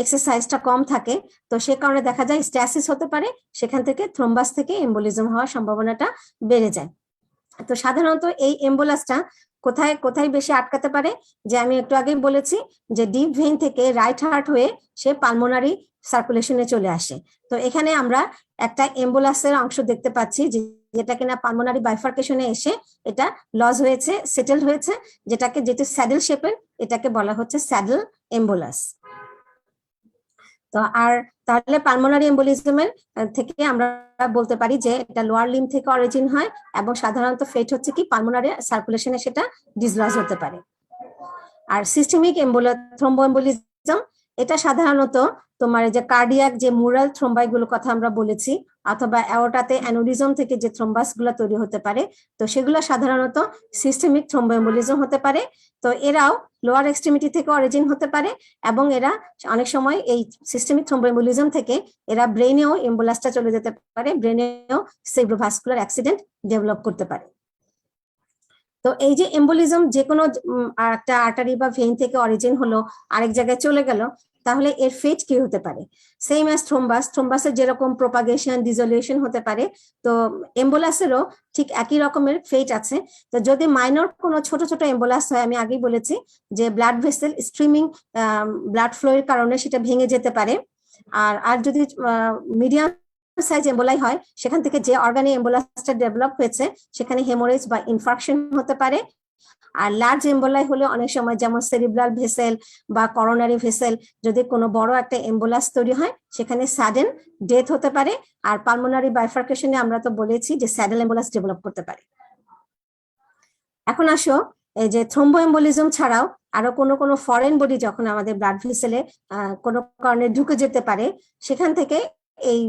এক্সারসাইজটা কম থাকে, তো সে কারণে দেখা যায় স্ট্যাসিস হতে পারে, সেখান থেকে থ্রোম্বাস থেকে এম্বোলিজম হওয়ার সম্ভাবনাটা বেড়ে যায়। তো সাধারণত এই এম্বোলাসটা কোথায় কোথায় বেশি আটকাতে পারে? যে আমি একটু আগেই বলেছি যে ডিপ ভেইন থেকে রাইট হার্ট হয়ে সে পালমোনারি সার্কুলেশনে চলে আসে। তো এখানে আমরা একটা এম্বোলাসের অংশ দেখতে পাচ্ছি যেটা কিনা পালমোনারি বাইফার্কেশনে এসে এটা লজ হয়েছে, সেটেলড হয়েছে, যেটা স্যাডেল শেপের, এটাকে বলা হচ্ছে স্যাডেল এম্বোলাস। তো আর তাহলে পালমোনারি এম্বোলিজমের থেকে আমরা বলতে পারি যে এটা লোয়ার লিম্ব থেকে অরিজিন হয় এবং সাধারণত ফেট হচ্ছে কি পালমোনারি সার্কুলেশনে সেটা ডিসলজ হতে পারে। আর সিস্টেমিক থ্রোম্বোএম্বোলিজম এটা সাধারণত তোমার যে কার্ডিয়াক যে মুরাল থ্রোম্বাই গুলোর কথা আমরা বলেছি, অথবা অ্যাওর্টাতে অ্যানোরিজম থেকে যে থ্রোম্বাস গুলো তৈরি হতে পারে, তো সেগুলো সাধারণত সিস্টেমিক থ্রোম্বোএম্বোলিজম হতে পারে। তো এরাও লোয়ার এক্সট্রিমিটি থেকে অরিজিন হতে পারে এবং এরা অনেক সময় এই সিস্টেমিক থ্রোম্বোএম্বোলিজম থেকে এরা ব্রেনেও এম্বোলাসটা চলে যেতে পারে, ব্রেনেও সেরিব্রোভাস্কুলার অ্যাক্সিডেন্ট ডেভেলপ করতে পারে। তো এই যে এম্বোলিজম যে কোনো একটা আর্টারি বা ভেইন থেকে অরিজিন হলো, আরেক জায়গায় চলে গেল, তাহলে এর ফেট কি হতে পারে? সেম অ্যাজ থ্রোম্বাসের যেরকম প্রোপাগেশন, ডিসোলিউশন হতে পারে, তো এম্বোলাসেরও ঠিক একই রকমের ফেট আছে। তো যদি মাইনর কোনো ছোট ছোট এম্বোলাস হয়, আমি আগেই বলেছি যে blood vessel streaming blood flow এর কারণে সেটা ভেঙে যেতে পারে। আর যদি মিডিয়াম সাইজ এম্বোলাই হয়, সেখান থেকে যে অর্গানে এম্বোলাসটা ডেভেলপ হয়েছে সেখানে হেমোরেজ বা ইনফার্কশন হতে পারে। আর লার্জ এম্বোলাই হলে অনেক সময় যেমন সেরিব্রাল ভেসেল বা করোনারি ভেসেল, যদি কোনো বড় একটা এম্বোলাস তৈরি হয় সেখানে সাডেন ডেথ হতে পারে। আর পালমোনারি বাইফার্কেশনে আমরা তো বলেছি যে স্যাডেল এম্বোলাস ডেভেলপ করতে পারে। এখন আসো এই যে থ্রোম্বোএম্বোলিজম ছাড়াও আরো কোনো ফরেন বডি যখন আমাদের ব্লাড ভেসেলে কোনো কারণে ঢুকে যেতে পারে, সেখান থেকে এই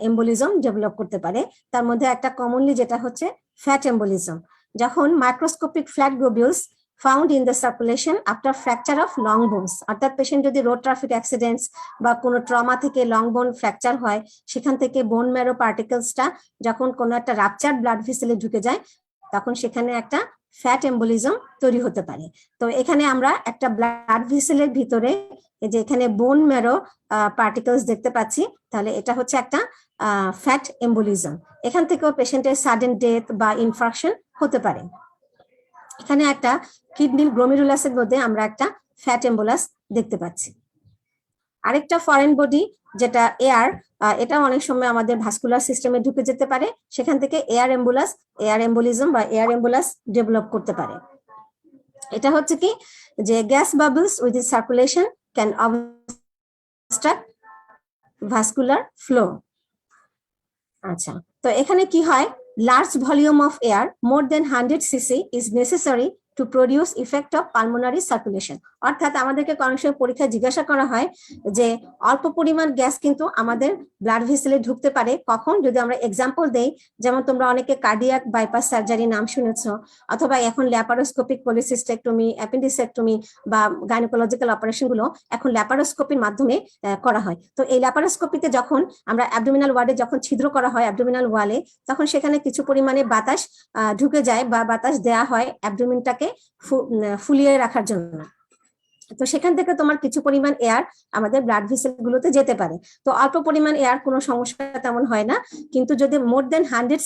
এম্বোলিজম ডেভেলপ করতে পারে। তার মধ্যে একটা কমনলি যেটা হচ্ছে ফ্যাট এম্বোলিজম, যখন microscopic flat globules found in the circulation after fracture of long bones, অর্থাৎ পেশেন্ট যদি রোড ট্রাফিক অ্যাক্সিডেন্টস বা কোনো ট্রমা থেকে লং বোন ফ্র্যাকচার হয়, সেখান থেকে বোন ম্যারো পার্টিকেলসটা যখন কোনো একটা রাপচার ব্লাড ভেসেলে ঢুকে যায়, তখন সেখানে একটা ফ্যাট এম্বোলিজম তৈরি হতে পারে। তো এখানে আমরা একটা ব্লাড ভেসেলের ভিতরে যে এখানে বোন ম্যারো পার্টিকেলস দেখতে পাচ্ছি, তাহলে এটা হচ্ছে একটা ফ্যাট এম্বোলিজম। এখান থেকেও পেশেন্টের সাডেন ডেথ বা ইনফার্কশন হতে পারে। এখানে একটা কিডনির গ্লোমেরুলাসের মধ্যে আমরা একটা ফ্যাট এম্বোলাস দেখতে পাচ্ছি। আরেকটা ফরেন বডি যেটা এয়ার, এটা অনেক সময় আমাদের ভাস্কুলার সিস্টেমে ঢুকে যেতে পারে, সেখান থেকে এয়ার এম্বোলিজম বা এয়ার এম্বোলাস ডেভেলপ করতে পারে। এটা হচ্ছে কি যে gas bubbles with circulation can obstruct vascular flow. আচ্ছা, তো এখানে কি হয়, large volume of air more than 100 cc is necessary to produce effect of pulmonary circulation. অর্থাৎ আমাদেরকে অনেক সময় পরীক্ষায় জিজ্ঞাসা করা হয় যে অল্প পরিমাণ গ্যাস কিন্তু আমাদের ব্লাড ভেসেলে ঢুকতে পারে কখন, যদি আমরা এক্সাম্পল দেই, যেমন তোমরা অনেকে কার্ডিয়াক বাইপাস সার্জারি নাম শুনেছো, অথবা এখন ল্যাপারোস্কোপিক পলিসিস্টেক্টমি, অ্যাপেন্ডিসেক্টমি বা গাইনোকোলজিক্যাল অপারেশন গুলো এখন ল্যাপারোস্কোপির মাধ্যমে করা হয়। তো এই ল্যাপারোস্কোপিতে যখন আমরা অ্যাবডোমিনাল ওয়ার্ডে যখন ছিদ্র করা হয় অ্যাবডোমিনাল ওয়ালে, তখন সেখানে কিছু পরিমাণে বাতাস ঢুকে যায় বা বাতাস দেয়া হয় অ্যাবডোমিনটাকে ফুলিয়ে রাখার জন্য। তো সেখান থেকে তোমার কিছু পরিমাণ এয়ার আমাদের ব্লাড ভেসেল গুলোতে যেতে পারে। তো অল্প পরিমাণ এয়ার কোনো সমস্যা তেমন হয় না, কিন্তু যদি মোর দেন 100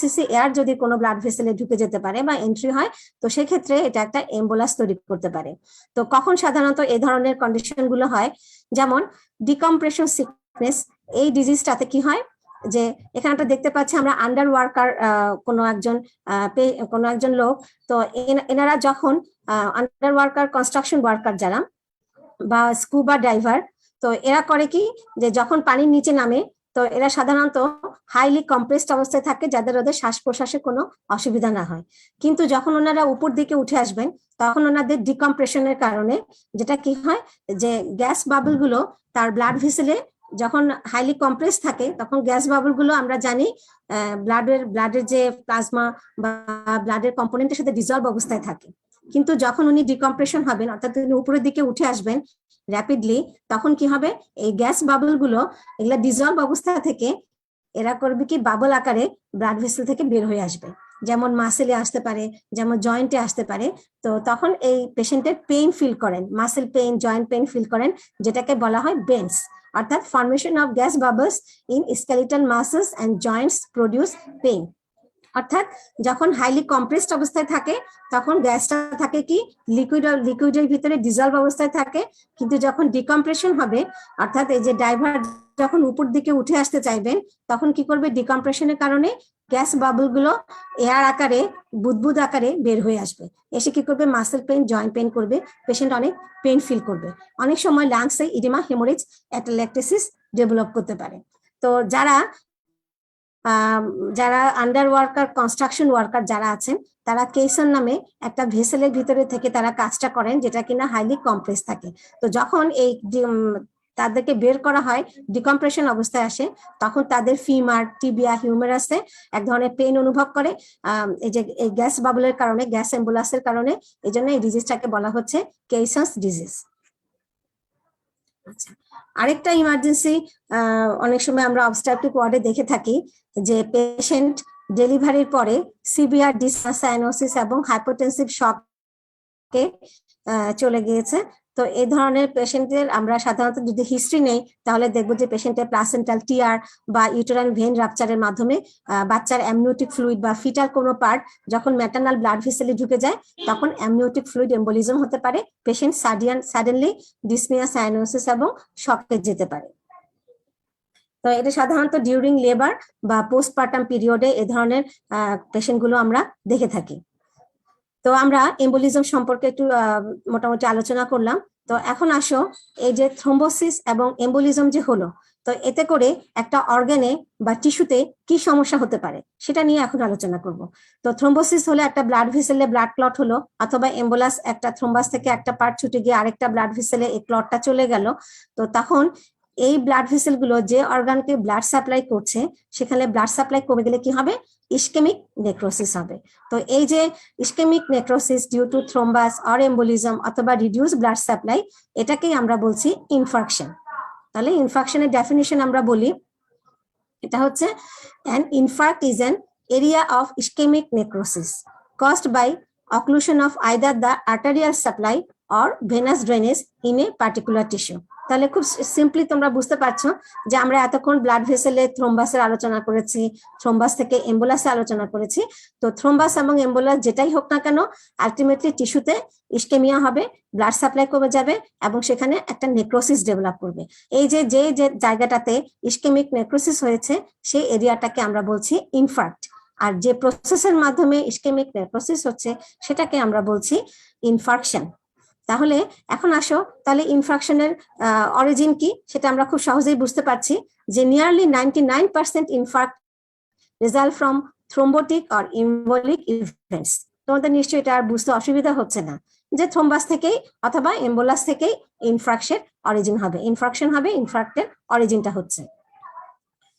সিসি এয়ার যদি কোনো ব্লাড ভেসেলে ঢুকে যেতে পারে বা এন্ট্রি হয়, তো সেক্ষেত্রে এটা একটা এম্বোলাস তৈরি করতে পারে। তো কখন সাধারণত এই ধরনের কন্ডিশন গুলো হয়, যেমন ডিকম্প্রেশন সিকনেস, এই ডিজিজটাতে কি হয় যে এখানে একটা দেখতে পাচ্ছি আমরা আন্ডার ওয়ার্কার কোনো একজন লোক, তো এনারা যখন আন্ডার ওয়ার্কার কনস্ট্রাকশন ওয়ার্কার যারা বা স্কুবা ডাইভার, তো এরা করে কি যে যখন পানির নিচে নামে, তো এরা সাধারণত হাইলি কম্প্রেসড অবস্থায় থাকে, যাদের ওদের শ্বাস প্রশ্বাসে কোনো অসুবিধা না হয়। কিন্তু যখন ওনারা উপর দিকে উঠে আসবেন, তখন ওনাদের ডিকম্প্রেশনের কারণে যেটা কি হয় যে গ্যাস বাবল গুলো তার ব্লাড ভেসেলে যখন হাইলি কম্প্রেস থাকে, তখন গ্যাস বাবল গুলো আমরা জানি ব্লাডের যে প্লাজমা বা ব্লাডের কম্পোনেন্টের সাথে ডিজলভ অবস্থায় থাকে। কিন্তু যখন উনি ডিকম্প্রেশন হবেন, অর্থাৎ উনি উপরের দিকে উঠে আসবেন র্যাপিডলি, তখন কি হবে, এই গ্যাস বাবল গুলো এগুলা ডিজলভ অবস্থা থেকে এরা করবে কি বাবল আকারে ব্লাড ভেসেল থেকে বের হয়ে আসবে, যেমন মাসেলে আসতে পারে, যেমন জয়েন্টে আসতে পারে। তো তখন এই পেশেন্টের পেইন ফিল করেন, muscle pain, joint pain feel করেন, যেটাকে বলা হয় বেন্স, অর্থাৎ formation of gas bubbles in skeletal muscles and joints produce pain. অর্থাৎ যখন হাইলি কম্প্রেসড অবস্থায় থাকে, তখন গ্যাসটা থাকে কি লিকুইডের ভিতরে ডিজলভ অবস্থায় থাকে, কিন্তু যখন ডিকম্প্রেশন হবে, অর্থাৎ এই যে ডাইভার যখন উপর দিকে উঠে আসতে চাইবেন, তখন কি করবে, ডিকম্প্রেশনের কারণে গ্যাস বাবল গুলো এয়ার আকারে বুদবুদ আকারে বের হয়ে আসবে, এসে কি করবে, মাসেল পেইন, জয়েন্ট পেইন করবে, পেশেন্ট অনেক পেইন ফিল করবে। অনেক সময় লাংসে ইডিমা, হেমোরেজ, অ্যাটালেক্টেসিস ডেভেলপ করতে পারে। তো যারা আন্ডার ওয়ার্কার, কনস্ট্রাকশন ওয়ার্কার যারা আছেন, তারা কেসন নামে একটা ভেসেলের ভিতরে থেকে তারা কাজটা করেন, যেটা কিনা হাইলি কম্প্রেস থাকে। তো যখন এই তাদেরকে বের করা হয়, ডিকম্প্রেশন অবস্থায় আসে, তখন তাদের ফিমার, টিবিয়া, হিউমেরাসে এক ধরনের পেইন অনুভব করে, এই যে এই গ্যাস বাবলের কারণে, গ্যাস এম্বুলাসের কারণে। এই জন্য এই ডিজিজটাকে বলা হচ্ছে কেইসন্স ডিজিজ। আচ্ছা, আরেকটা ইমার্জেন্সি অনেক সময় আমরা অবস্ট্রাকটিভ ওয়ার্ডে দেখে থাকি যে পেশেন্ট ডেলিভারির পরে সিভিয়ার ডিসসাইনোসিস এবং হাইপোটেনসিভ শকে চলে গিয়েছে। তো এই ধরনের পেশেন্টের আমরা সাধারণত যদি হিস্ট্রি নেই, তাহলে দেখবো যে পেশেন্টের প্লাসেন্টাল টিয়ার বা ইউটেরাইন ভেন রাপচারের মাধ্যমে বাচ্চার অ্যামনিওটিক ফ্লুইড বা ফিটাল কোনো পার্ট যখন ম্যাটারনাল ব্লাড ভেসেলে ঢুকে যায়, তখন অ্যামনিওটিক ফ্লুইড এম্বোলিজম হতে পারে, পেশেন্ট সাডেনলি ডিসনিয়া সাইনোসিস এবং শকে যেতে পারে। তো এটা সাধারণত ডিউরিং লেবার বা পোস্টপার্টাম পিরিয়ডে এ ধরনের পেশেন্ট গুলো আমরা দেখে থাকি। তো আমরা এম্বোলিজম সম্পর্কে একটু মোটামুটি আলোচনা করলাম। তো এখন আসো এই যে থ্রোম্বোসিস এবং এম্বোলিজম যে হলো, তো এতে করে একটা অর্গানে বা টিস্যুতে কি সমস্যা হতে পারে সেটা নিয়ে এখন আলোচনা করব। তো থ্রোম্বোসিস হলে একটা ব্লাড ভেসেলে ব্লাড ক্লট হলো, অথবা এম্বোলাস একটা থ্রোম্বাস থেকে একটা পার্ট ছুটে গিয়ে আরেকটা ব্লাড ভেসেলে এই ক্লটটা চলে গেল। তো তখন এই ব্লাড ভেসেল গুলো যে অর্গানকে ব্লাড সাপ্লাই করছে সেখানে ব্লাড সাপ্লাই কমে গেলে কি হবে? ইসকেমিক নেক্রোসিস হবে। তো এই যে ischemic necrosis due to thrombus or embolism অথবা রিডিউস ব্লাড সাপ্লাই, এটাকেই আমরা বলছি ইনফার্কশন। তাহলে ইনফার্কশনের ডেফিনিশন আমরা বলি, এটা হচ্ছে an infarct is an area of ischemic necrosis caused by occlusion of either the arterial supply or venous drainage in a particular tissue. তাহলে খুব সিম্পলি তোমরা বুঝতে পারছো যে আমরা এতক্ষণ ব্লাড ভেসেলে থ্রোম্বাসের আলোচনা করেছি, থ্রোম্বাস থেকে এম্বোলাসে আলোচনা করেছি। তো থ্রোম্বাস এবং এম্বোলাস যেটাই হোক না কেন, আলটিমেটলি টিস্যুতে ইসকেমিয়া হবে, ব্লাড সাপ্লাই কমে যাবে এবং সেখানে একটা নেক্রোসিস ডেভেলপ করবে। এই যে যে জায়গাটাতে ইসকেমিক নেক্রোসিস হয়েছে সেই এরিয়াটাকে আমরা বলছি ইনফার্ক্ট, আর যে প্রসেসের মাধ্যমে ইসকেমিক নেক্রোসিস হচ্ছে সেটাকে আমরা বলছি ইনফার্কশন। তাহলে এখন আসো, তাহলে ইনফার্কশনের অরিজিন কি সেটা আমরা খুব সহজেই বুঝতে পারছি যে nearly 99% infarct result from thrombotic or embolic events. তোমাদের নিশ্চয়ই এটা আর বুঝতে অসুবিধা হচ্ছে না যে থ্রোম্বাস থেকেই অথবা এম্বোলাস থেকেই ইনফ্রাকশনের অরিজিন হবে, ইনফ্রাকশন হবে, ইনফ্রাক্টের অরিজিনটা হচ্ছে।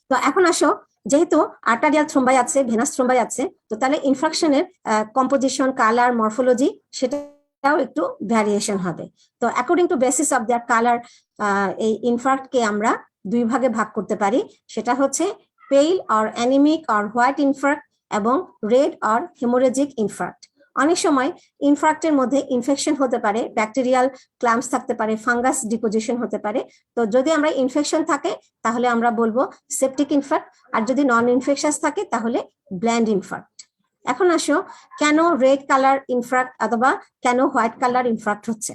তো এখন আসো, যেহেতু আর্টারিয়াল থ্রোম্বাই আছে, ভেনাস থ্রোম্বাই আছে, তো তাহলে ইনফ্রাকশনের কম্পোজিশন, কালার, মরফোলজি সেটাও একটু ভ্যারিয়েশন হবে। তো according to basis of their colour, এই ইনফ্রাক্টকে আমরা দুই ভাগে ভাগ করতে পারি। সেটা হচ্ছে pale or anemic or white infarct এবং রেড অর হেমোরেজিক ইনফ্রাক্ট। অনেক সময় ইনফ্রাক্টের মধ্যে ইনফেকশন হতে পারে, ব্যাকটেরিয়াল ক্লাম্পস থাকতে পারে, ফাঙ্গাস ডিপোজিশন হতে পারে। তো যদি আমরা ইনফেকশন থাকে তাহলে আমরা বলবো সেপটিক ইনফ্রাক্ট, আর যদি নন ইনফেকশাস থাকে তাহলে ব্ল্যান্ড ইনফ্রাক্ট। এখন আসো, কেন রেড কালার ইনফ্রাক্ট অথবা কেন হোয়াইট কালার ইনফ্রাক্ট হচ্ছে?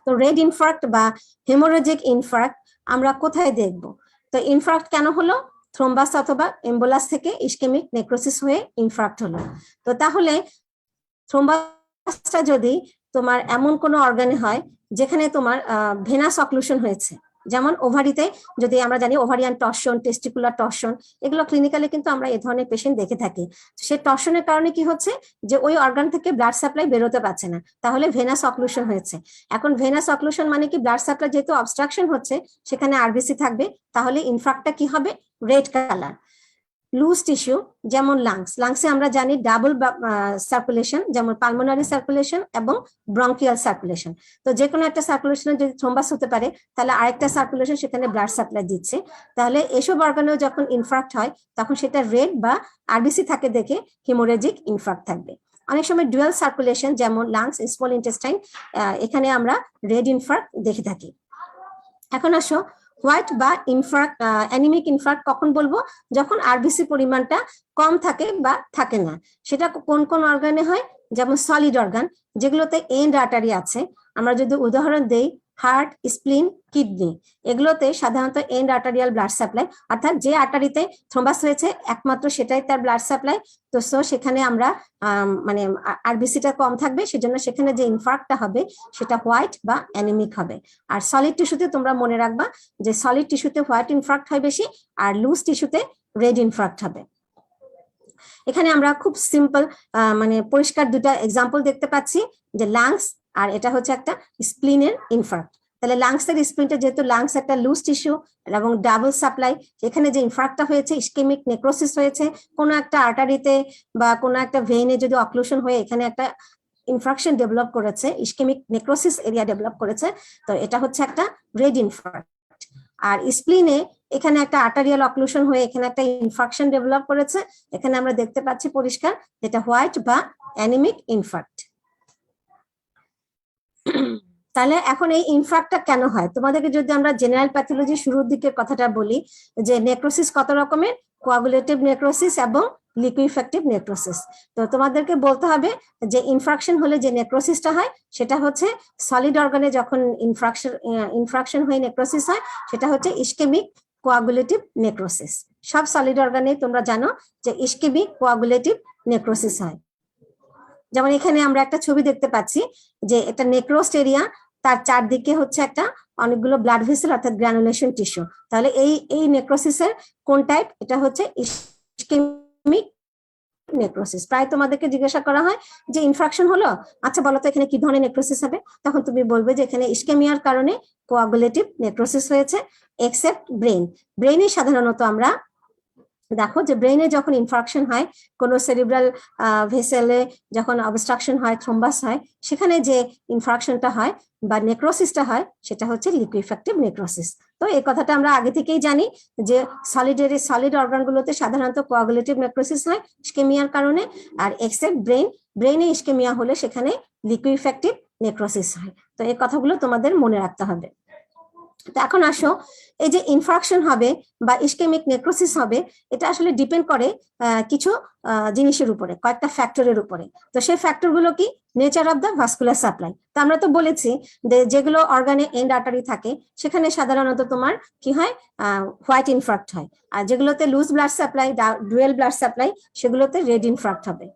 তো রেড ইনফ্রাক্ট বা হেমোরেজিক ইনফ্রাক্ট আমরা কোথায় দেখব? তো ইনফ্রাক্ট কেন হলো? থ্রোম্বাস অথবা এম্বোলাস থেকে ইসকেমিক নেক্রোসিস হয়ে ইনফ্রাক্ট হলো। তো তাহলে থ্রোম্বাসটা যদি তোমার এমন কোনো অর্গানে হয় যেখানে তোমার ভেনাস অক্লুশন হয়েছে, যেমন ওভারিতে, যদি আমরা জানি ওভারিয়ান টর্শন, টেস্টিকুলার টর্শন, এগুলো ক্লিনিক্যালি কিন্তু আমরা এই ধরনের পেশেন্ট দেখে থাকি। সেই টর্শনের কারণে কি হচ্ছে যে ওই অর্গান থেকে ব্লাড সাপ্লাই বেরোতে পারছে না, তাহলে ভেনাস অক্লুশন হয়েছে। এখন ভেনাস অক্লুশন মানে কি? ব্লাড সাপ্লাই যেহেতু অবস্ট্রাকশন হচ্ছে সেখানে আরবিসি থাকবে, তাহলে ইনফ্রাক্টটা কি হবে? Red colour. লুজ টিস্যু যেমন লাংসে আমরা জানি ডাবল সার্কুলেশন, যেমন পালমোনারি সার্কুলেশন এবং ব্রঙ্কিয়াল সার্কুলেশন। তো যে কোনো একটা সার্কুলেশনে যদি থ্রোম্বাস হতে পারে তাহলে আরেকটা সার্কুলেশন সেখানে ব্লাড সাপ্লাই দিচ্ছে। তাহলে এসব অর্গানেও যখন ইনফ্রাক্ট হয় তখন সেটা রেড বা আরবিসি থাকে দেখে হিমোরেজিক ইনফ্রাক্ট থাকবে। অনেক সময় ডুয়াল সার্কুলেশন যেমন লাংস, স্মল ইন্টেস্টাইন, এখানে আমরা রেড ইনফ্রাক্ট দেখে থাকি। এখন আসো, হোয়াইট বা ইনফ্রাক্ট, অ্যানিমিক ইনফ্রাক্ট কখন বলবো? যখন আরবিসি পরিমাণটা কম থাকে বা থাকে না। সেটা কোন কোন অর্গানে হয়? যেমন সলিড অর্গান যেগুলোতে এন্ড আর্টারি আছে। আমরা যদি উদাহরণ দেই, হার্ট, স্প্লিন, কিডনি, এগুলোতে সাধারণত এন্ড আর্টারিয়াল ব্লাড সাপ্লাই, অর্থাৎ যে আর্টারিতে থ্রোম্বাস হয়েছে একমাত্র সেটাই তার ব্লাড সাপ্লাই। তো সেখানে আমরা মানে আরবিসিটা কম থাকবে, সেজন্য সেখানে যে ইনফ্রাক্টটা হবে সেটা হোয়াইট বা অ্যানিমিক হবে। আর সলিড টিস্যুতে তোমরা মনে রাখবা যে সলিড টিস্যুতে হোয়াইট ইনফ্রাক্ট হয় বেশি, আর লুজ টিস্যুতে রেড ইনফ্রাক্ট হবে। এখানে আমরা খুব সিম্পল মানে পরিষ্কার দুটা এক্সাম্পল দেখতে পাচ্ছি, যে লাংস আর এটা হচ্ছে একটা স্প্লিনের ইনফ্রাক্ট। তাহলে লাংস এর স্প্লিনটা, যেহেতু লাংস একটা লুজ টিস্যু এবং ডাবল সাপ্লাই, এখানে যে ইনফ্রাক্টটা হয়েছে ইসকেমিক নেক্রোসিস হয়েছে, কোনো একটা আর্টারিতে বা কোনো একটা ভেইনে যদি অক্লুশন হয়ে এখানে একটা ইনফ্রাকশন ডেভেলপ করেছে, ইসকেমিক নেক্রোসিস এরিয়া ডেভেলপ করেছে, তো এটা হচ্ছে একটা রেড ইনফ্রাক্ট। আর স্প্লিনে এখানে একটা আর্টারিয়াল অক্লুশন হয়ে এখানে একটা ইনফ্রাকশন ডেভেলপ করেছে, এখানে আমরা দেখতে পাচ্ছি পরিষ্কার যেটা হোয়াইট বা অ্যানিমিক ইনফ্রাক্ট। তাহলে এখন এই ইনফ্রাক্টটা কেন হয়? তোমাদেরকে যদি আমরা জেনারেল প্যাথোলজি শুরুর দিকের কথাটা বলি, যে নেক্রোসিস কত রকমের, কোয়াগুলেটিভ নেক্রোসিস এবং লিকুইফ্যাক্টিভ নেক্রোসিস। তো তোমাদেরকে বলতে হবে যে ইনফ্রাকশন হলে যে নেক্রোসিসটা হয় সেটা হচ্ছে সলিড অর্গানে, যখন ইনফ্রাকশন হয়ে নেক্রোসিস হয় সেটা হচ্ছে ইসকেমিক কোয়াগুলেটিভ নেক্রোসিস। সব সলিড অর্গানে তোমরা জানো যে ইসকেমিক কোয়াগুলেটিভ নেক্রোসিস হয়। যেমন এখানে আমরা একটা ছবি দেখতে পাচ্ছি যে এটা নেক্রোসড এরিয়া, তার চারদিকে হচ্ছে একটা অনেকগুলো ব্লাড ভেসেল অর্থাৎ গ্রানুলেশন টিস্যু। তাহলে এই নেক্রোসিসের কোন টাইপ? এটা হচ্ছে ইসকেমিক নেক্রোসিস। প্রায় তোমাদেরকে জিজ্ঞাসা করা হয় যে ইনফ্রাকশন হলো, আচ্ছা বলো তো এখানে কি ধরনের নেক্রোসিস হবে, তখন তুমি বলবে যে এখানে ইসকেমিয়ার কারণে কোয়াগুলেটিভ নেক্রোসিস হয়েছে, এক্সেপ্ট ব্রেন। ব্রেনে সাধারণত আমরা দেখো যে ব্রেনে যখন ইনফ্রাকশন হয়, কোনো সেরিব্রাল ভেসেলে যখন অবস্ট্রাকশন হয়, থ্রোম্বাস হয়, সেখানে যে ইনফ্রাকশনটা হয় বা নেক্রোসিসটা হয় সেটা হচ্ছে লিকুইফ্যাক্টিভ নেক্রোসিস। তো এই কথাটা আমরা আগে থেকেই জানি যে সলিড অর্গানগুলোতে সাধারণত কোয়াগুলেটিভ নেক্রোসিস হয় ইসকেমিয়ার কারণে, আর এক্সেপ্ট ব্রেনে ইসকেমিয়া হলে সেখানে লিকুইফ্যাক্টিভ নেক্রোসিস হয়। তো এই কথাগুলো তোমাদের মনে রাখতে হবে। তো এখন আসো, এই যে ইনফ্রাকশন হবে বা ইসকেমিক নেক্রোসিস হবে, এটা আসলে ডিপেন্ড করে কিছু জিনিসের উপরে, কয়েকটা ফ্যাক্টরের উপরে। তো সেই ফ্যাক্টরগুলো কি? Nature of the vascular supply. তো আমরা তো বলেছি যে যেগুলো অর্গানে এন্ড আর্টারি থাকে সেখানে সাধারণত তোমার কি হয়, হোয়াইট ইনফ্রাক্ট হয়, আর যেগুলোতে loose blood supply, dual blood supply, সেগুলোতে রেড ইনফ্রাক্ট হবে।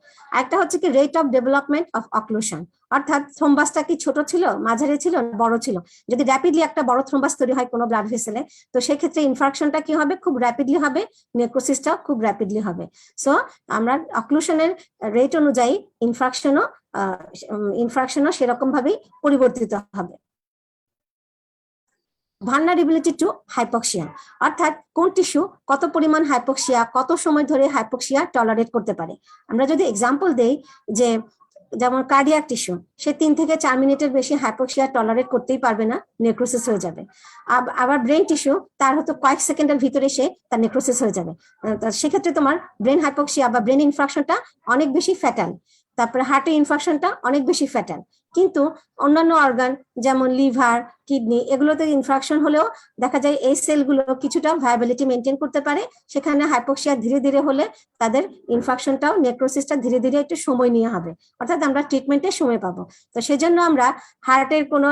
একটা হচ্ছে কি rate of development of occlusion, অর্থাৎ থ্রোম্বাসটা কি ছোট ছিল, মাঝারি ছিল, বড় ছিল। যদি র্যাপিডলি একটা বড় থ্রোম্বাস তৈরি হয় কোনো ব্লাড ভেসেলে, তো সেই ক্ষেত্রে ইনফ্রাকশনটা কি হবে? খুব র্যাপিডলি হবে, নেক্রোসিসটাও খুব র্যাপিডলি হবে। সো আমরা অক্লুশনের রেট অনুযায়ী ইনফ্রাকশনও সেরকম ভাবেই পরিবর্তিত হবে। ভালনারেবিলিটি টু হাইপক্সিয়া, অর্থাৎ কোন টিস্যু কত পরিমাণ হাইপক্সিয়া, কত সময় ধরে হাইপক্সিয়া টলারেট করতে পারে। আমরা যদি এক্সাম্পল দেই যে যেমন কার্ডিয়াক টিস্যু, সে 3 থেকে 4 মিনিটের বেশি হাইপক্সিয়া টলারেট করতেই পারবে না, নেক্রোসিস হয়ে যাবে। আবার ব্রেন টিস্যু, তার হয়তো কয়েক সেকেন্ডের ভিতরে সে তার নেক্রোসিস হয়ে যাবে। সেক্ষেত্রে তোমার ব্রেন হাইপক্সিয়া বা ব্রেন ইনফ্রাকশনটা অনেক বেশি ফ্যাটাল। তারপরে হার্টের ইনফ্রাকশনটা অনেক বেশি ফ্যাটাল। কিন্তু অন্যান্য অর্গান যেমন লিভার, কিডনি, এগুলোতে ইনফ্রাকশন হলেও দেখা যায় এই সেলগুলো কিছুটা ভায়াবিলিটি মেনটেন করতে পারে। সেখানে হাইপক্সিয়া ধীরে ধীরে হলে তাদের ইনফ্রাকশনটাও, নেক্রোসিসটা ধীরে ধীরে একটু সময় নিয়ে হবে, অর্থাৎ আমরা ট্রিটমেন্টের সময় পাবো। তো সেজন্য আমরা হার্টের কোনো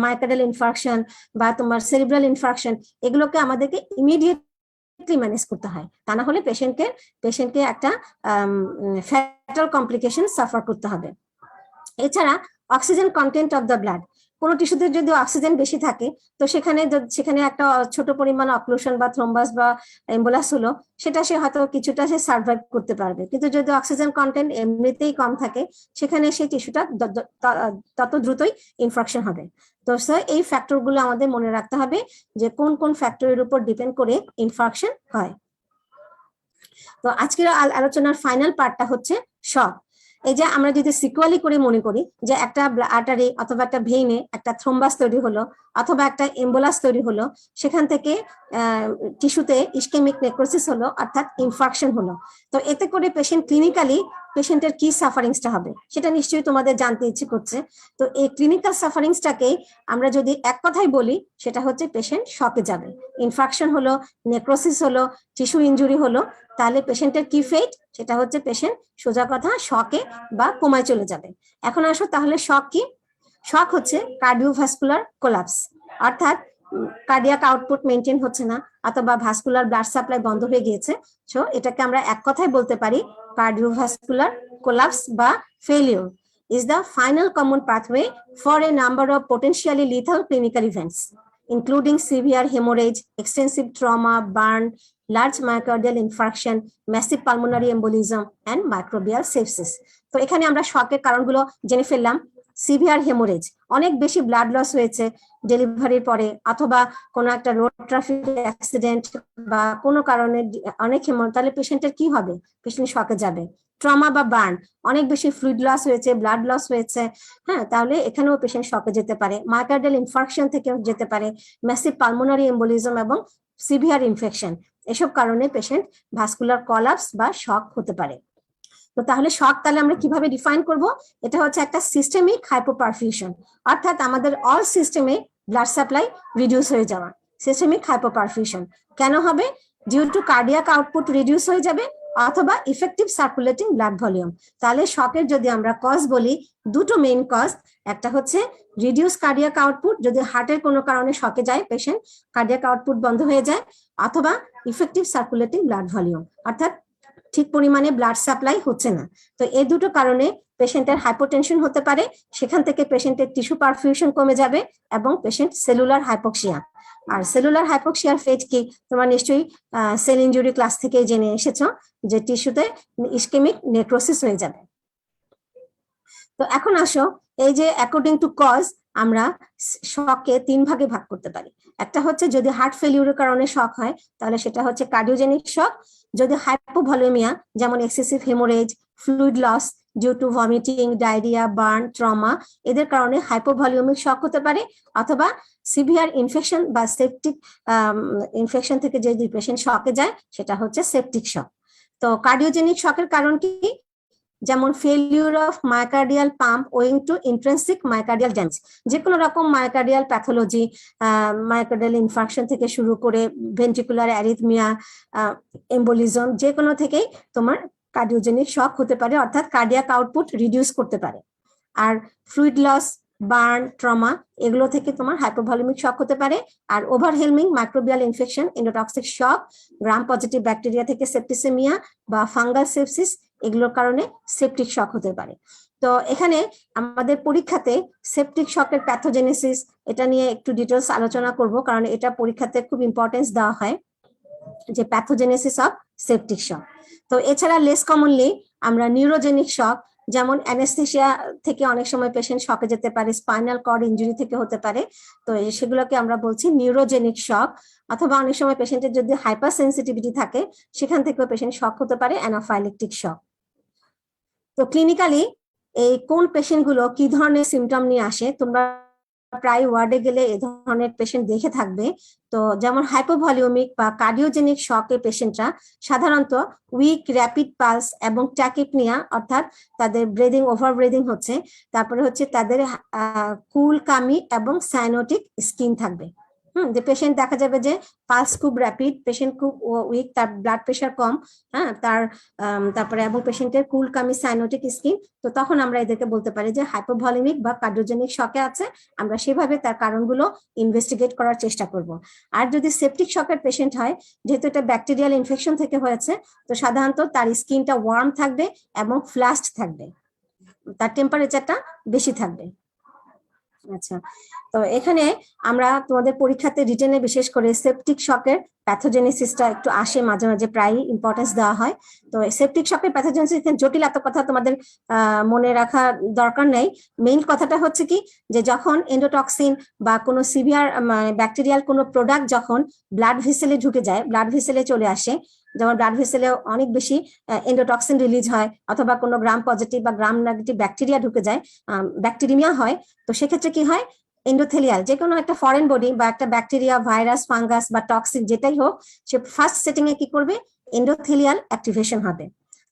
মায়োকার্ডিয়াল ইনফ্রাকশন বা তোমার সেরিব্রাল ইনফ্রাকশন, এগুলোকে আমাদেরকে ইমিডিয়েটলি ম্যানেজ করতে হয়, তা না হলে পেশেন্টকে একটা ফ্যাটাল কমপ্লিকেশন সাফার করতে হবে। এছাড়া oxygen content of the blood, কোনো টিস্যুতে যদি অক্সিজেন বেশি থাকে তো সেখানে একটা ছোট পরিমাণ অক্লুশন বা থ্রোম্বাস বা এম্বোলাস হলো, সেটা সে হয়তো কিছুটা সে সার্ভাইভ করতে পারবে। কিন্তু যদি অক্সিজেন কন্টেন্ট এমনিতেই কম থাকে, সেখানে সেই টিস্যুটা তত দ্রুতই ইনফ্রাকশন হবে। তো এই ফ্যাক্টরগুলো আমাদের মনে রাখতে হবে যে কোন কোন ফ্যাক্টরের উপর ডিপেন্ড করে ইনফ্রাকশন হয়। তো আজকের আলোচনার ফাইনাল পার্টটা হচ্ছে শক। এই যে আমরা যদি সিকুয়ালি করে মনে করি যে একটা আর্টারি অথবা একটা ভেইনে একটা থ্রোম্বাস তৈরি হলো অথবা একটা এম্বোলাস তৈরি হলো, সেখান থেকে টিস্যুতে ইসকেমিক নেক্রোসিস হলো, অর্থাৎ ইনফ্রাকশন হলো। তো এতে করে পেশেন্টের কি সাফারিংসটা হবে সেটা নিশ্চয়ই তোমাদের জানতে ইচ্ছে করছে। তো এই ক্লিনিক্যাল সাফারিংসটাকে আমরা যদি এক কথায় বলি, সেটা হচ্ছে পেশেন্ট শকে যাবে। ইনফ্রাকশন হলো, নেক্রোসিস হলো, টিস্যু ইনজুরি হলো, তাহলে পেশেন্টের কি ফেট? সেটা হচ্ছে পেশেন্ট সোজা কথা শকে বা কোমায় চলে যাবে। এখন আসো তাহলে শক কি? শক হচ্ছে কার্ডিওভাস্কুলার কোলাপস, অর্থাৎ কার্ডিয়াক আউটপুট মেনটেন হচ্ছে না অথবা ভাস্কুলার ব্লাড সাপ্লাই বন্ধ হয়ে গিয়েছে। সো এটাকে আমরা এক কথায় বলতে পারি কার্ডিওভাস্কুলার কোলাপস বা failure is the final common pathway for a number of potentially lethal clinical events, including severe hemorrhage, extensive trauma, burn, large myocardial infarction, massive pulmonary embolism, and microbial sepsis. তো এখানে আমরা শকের কারণগুলো জেনে ফেললাম। Severe haemorrhage, অনেক বেশি blood loss হয়েছে ডেলিভারির পরে, অথবা কোনো একটা রোড ট্রাফিক অ্যাক্সিডেন্ট বা কোনো কারণে অনেক তাহলে পেশেন্টের কি হবে? পেশেন্ট শকে যাবে। ট্রমা বা বার্ন, অনেক বেশি ফ্লুইড লস হয়েছে, ব্লাড লস হয়েছে, হ্যাঁ, তাহলে এখানেও পেশেন্ট শকে যেতে পারে। মায়োকার্ডিয়াল ইনফার্কশন থেকেও যেতে পারে, ম্যাসিভ পালমোনারি এম্বোলিজম এবং সিভিয়ার ইনফেকশন, এসব কারণে পেশেন্ট ভাস্কুলার কলাপস বা শক হতে পারে। তো তাহলে শক তাহলে আমরা কিভাবে ডিফাইন করব? এটা হচ্ছে একটা সিস্টেমিক হাইপোপারফিউশন, অর্থাৎ আমাদের অল সিস্টেমে ব্লাড সাপ্লাই রিডিউস হয়ে যাওয়া, সিস্টেমিক হাইপোপারফিউশন। কেন হবে? Due to cardiac output reduce হয়ে যাবে অথবা ইফেক্টিভ সার্কুলেটিং ব্লাড ভলিউম। তাহলে শকের যদি আমরা কজ বলি, দুটো মেইন কজ, একটা হচ্ছে রিডিউস কার্ডিয়াক আউটপুট, যদি হার্টের কোনো কারণে শকে যায় পেশেন্ট, কার্ডিয়াক আউটপুট বন্ধ হয়ে যায়, অথবা ইফেক্টিভ সার্কুলেটিং ব্লাড ভলিউম, অর্থাৎ ঠিক পরিমাণে ব্লাড সাপ্লাই হচ্ছে না। তো এই দুটো কারণে পেশেন্টের হাইপোটেনশন হতে পারে, সেখান থেকে পেশেন্টের টিস্যু পারফিউশন কমে যাবে এবং পেশেন্ট সেলুলার হাইপক্সিয়া। আর সেলুলার হাইপক্সিয়ার ফেজ কি তোমরা নিশ্চয়ই সেল ইনজুরি ক্লাস থেকে জেনে এসেছো, যে টিস্যুতে ইসকেমিক নেক্রোসিস হয়ে যাবে। তো এখন আসো, এই যে অ্যাকর্ডিং টু কজ আমরা শককে 3 ভাগে ভাগ করতে পারি। একটা হচ্ছে যদি হার্ট ফেলিউরের কারণে শক হয়, তাহলে সেটা হচ্ছে কার্ডিওজেনিক শক। যদি হাইপোভলিউমিয়া, যেমন excessive haemorrhage, fluid loss due to vomiting, diarrhoea, burn, trauma, এদের কারণে হাইপোভলিউমিক শক হতে পারে। অথবা সিভিয়ার ইনফেকশন বা সেপটিক ইনফেকশন থেকে যদি পেশেন্ট শকে যায়, সেটা হচ্ছে সেপটিক শক। তো কার্ডিওজেনিক শকের কারণ কি? যেমন failure of myocardial pump owing to intrinsic myocardial damage, যে কোনো রকম মায়োকার্ডিয়াল প্যাথোলজি, মায়োকার্ডিয়াল ইনফার্কশন থেকে শুরু করে ভেন্ট্রিকুলার অ্যারিথমিয়া, এম্বোলিজম, যে কোনো থেকেই তোমার কার্ডিওজেনিক শক হতে পারে, অর্থাৎ কার্ডিয়াক আউটপুট রিডিউস করতে পারে। আর ফ্লুইড লস, বার্ন, ট্রমা, এগুলো থেকে তোমার হাইপোভলিউমিক শক হতে পারে। আর ওভারহেলমিং মাইক্রোবিয়াল ইনফেকশন, এন্ডোটক্সিক শক, গ্রাম পজিটিভ ব্যাকটেরিয়া থেকে সেপ্টিসেমিয়া বা ফাঙ্গাল সেপসিস, এগুলোর কারণে সেপটিক শক হতে পারে। তো এখানে আমাদের পরীক্ষাতে সেপটিক শকের প্যাথোজেনেসিস, এটা নিয়ে একটু ডিটেলস আলোচনা করব, কারণ এটা পরীক্ষাতে খুব ইম্পর্টেন্স দেওয়া হয়, যে প্যাথোজেনেসিস অফ সেপটিক শক। তো এছাড়া লেস কমনলি আমরা নিউরোজেনিক শক, যেমন অ্যানেস্থেসিয়া থেকে অনেক সময় পেশেন্ট শকে যেতে পারে, স্পাইনাল কর্ড ইনজুরি থেকে হতে পারে, তো সেগুলোকে আমরা বলছি নিউরোজেনিক শক। অথবা অনেক সময় পেশেন্টের যদি হাইপার সেন্সিটিভিটি থাকে, সেখান থেকেও পেশেন্ট শক হতে পারে, অ্যানাফাইলেকটিক শক। তো ক্লিনিক্যালি এই কোন পেশেন্ট গুলো কি ধরনের সিমটম নিয়ে আসে, তোমরা প্রায় ওয়ার্ডে গেলে এই ধরনের পেশেন্ট দেখে থাকবে। তো যেমন হাইপোভলিউমিক বা কার্ডিওজেনিক শকের পেশেন্টরা সাধারণত উইক, র্যাপিড পালস এবং ট্যাকিপনিয়া, অর্থাৎ তাদের ব্রিদিং, ওভার ব্রিদিং হচ্ছে। তারপরে হচ্ছে তাদের কুল, কামি এবং সাইনোটিক স্কিন থাকবে। যে পেশেন্ট দেখা যাবে যে পালস খুব র্যাপিড, পেশেন্ট খুব উইক, তার ব্লাড প্রেশার কম, তারপরে এবং পেশেন্টের কুল, কামি, সাইনোটিক স্কিন। তো তখন আমরা এদেরকে বলতে পারি যে হাইপোভলিউমিক বা কার্ডিওজেনিক শকে আছে। আমরা সেভাবে তার কারণগুলো ইনভেস্টিগেট করার চেষ্টা করব। আর যদি সেপটিক শকের পেশেন্ট হয়, যেহেতু এটা ব্যাকটেরিয়াল ইনফেকশন থেকে হয়েছে, তো সাধারণত তার স্কিনটা ওয়ার্ম থাকবে এবং ফ্লাশড থাকবে, তার টেম্পারেচারটা বেশি থাকবে। আচ্ছা, তো এখানে আমরা তোমাদের পরীক্ষাতে রিটেনে বিশেষ করে সেপটিক শকের প্যাথোজেনেসিসটা একটু আসে, মাঝে মাঝে প্রায় ইম্পর্টেন্স দেওয়া হয়। তো সেপটিক শকের প্যাথোজেনেসিস জটিল এত কথা তোমাদের মনে রাখা দরকার নেই। মেইন কথাটা হচ্ছে কি, যে যখন এন্ডোটক্সিন বা কোনো সিভিয়ার ব্যাকটেরিয়াল কোনো প্রোডাক্ট যখন ব্লাড ভেসেলে ঢুকে যায়, ব্লাড ভেসেলে চলে আসে, যেমন ব্লাড ভেসেলে অনেক বেশি এন্ডোটক্সিন রিলিজ হয়, অথবা কোনো গ্রাম পজিটিভ বা গ্রাম নেগেটিভ ব্যাকটেরিয়া ঢুকে যায়, ব্যাকটেরিমিয়া হয়, তো সেক্ষেত্রে কি হয়, এন্ডোথেলিয়াল যে কোনো একটা ফরেন বডি বা একটা ব্যাকটেরিয়া, ভাইরাস, ফাঙ্গাস বা টক্সিক যেটাই হোক, সে ফার্স্ট সেটিং এ কি করবে, এন্ডোথেলিয়াল অ্যাক্টিভেশন হবে।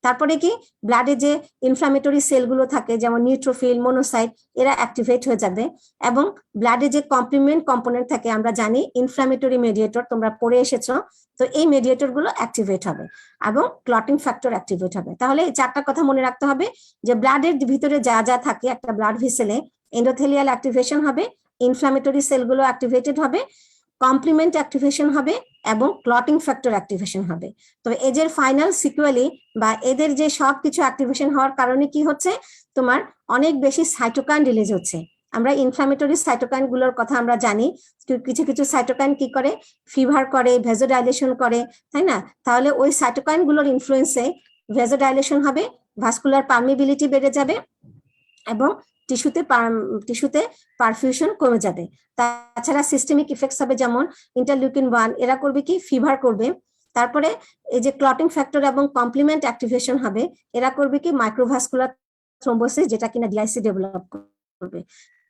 তারপরে কি, ব্লাডে যে ইনফ্লামেটরি সেলগুলো থাকে, যেমন নিউট্রোফিল, মনোসাইট, এরা অ্যাক্টিভেট হয়ে যাবে। এবং ব্লাডে যে কমপ্লিমেন্ট কম্পোনেন্ট থাকে, আমরা জানি ইনফ্লামেটরি মেডিয়েটর, তোমরা পড়ে এসেছো, তো এই মেডিয়েটর গুলো অ্যাক্টিভেট হবে এবং ক্লটিং ফ্যাক্টর অ্যাক্টিভেট হবে। তাহলে এই 4টা কথা মনে রাখতে হবে, যে ব্লাডের ভিতরে যা যা থাকে একটা ব্লাড ভেসেলে, এন্ডোথেলিয়াল অ্যাক্টিভেশন হবে, ইনফ্লামেটরি সেলগুলো অ্যাক্টিভেটেড হবে, কমপ্লিমেন্ট অ্যাক্টিভেশন হবে এবং ক্লটিং ফ্যাক্টর অ্যাক্টিভেশন হবে। তো এদের ফাইনাল সিকুয়েলি বা এদের যে সবকিছু অ্যাক্টিভেশন হওয়ার কারণে কি হচ্ছে, তোমার অনেক বেশি সাইটোকাইন রিলিজ হচ্ছে। আমরা ইনফ্লামেটরি সাইটোকাইন গুলোর কথা আমরা জানি, কিছু কিছু সাইটোকাইন কি করে, ফিভার করে, ভেজোডাইলেশন করে, তাই না? তাহলে ওই সাইটোকাইন গুলোর ইনফ্লুয়েন্সে ভেজোডাইলেশন হবে, ভাস্কুলার পারমিবিলিটি বেড়ে যাবে এবং টিস্যুতে পারফিউশন কমে যাবে। তাছাড়া সিস্টেমিক ইফেক্টস হবে, যেমন ইন্টারলিউকিন 1, এরা করবে কি, ফিভার করবে। তারপরে এই যে ক্লটিং ফ্যাক্টর এবং কমপ্লিমেন্ট অ্যাক্টিভেশন হবে, এরা করবে কি, মাইক্রোভাস্কুলার থ্রোম্বোসিস, যেটা কিনা ডিআইসি ডেভেলপ করবে।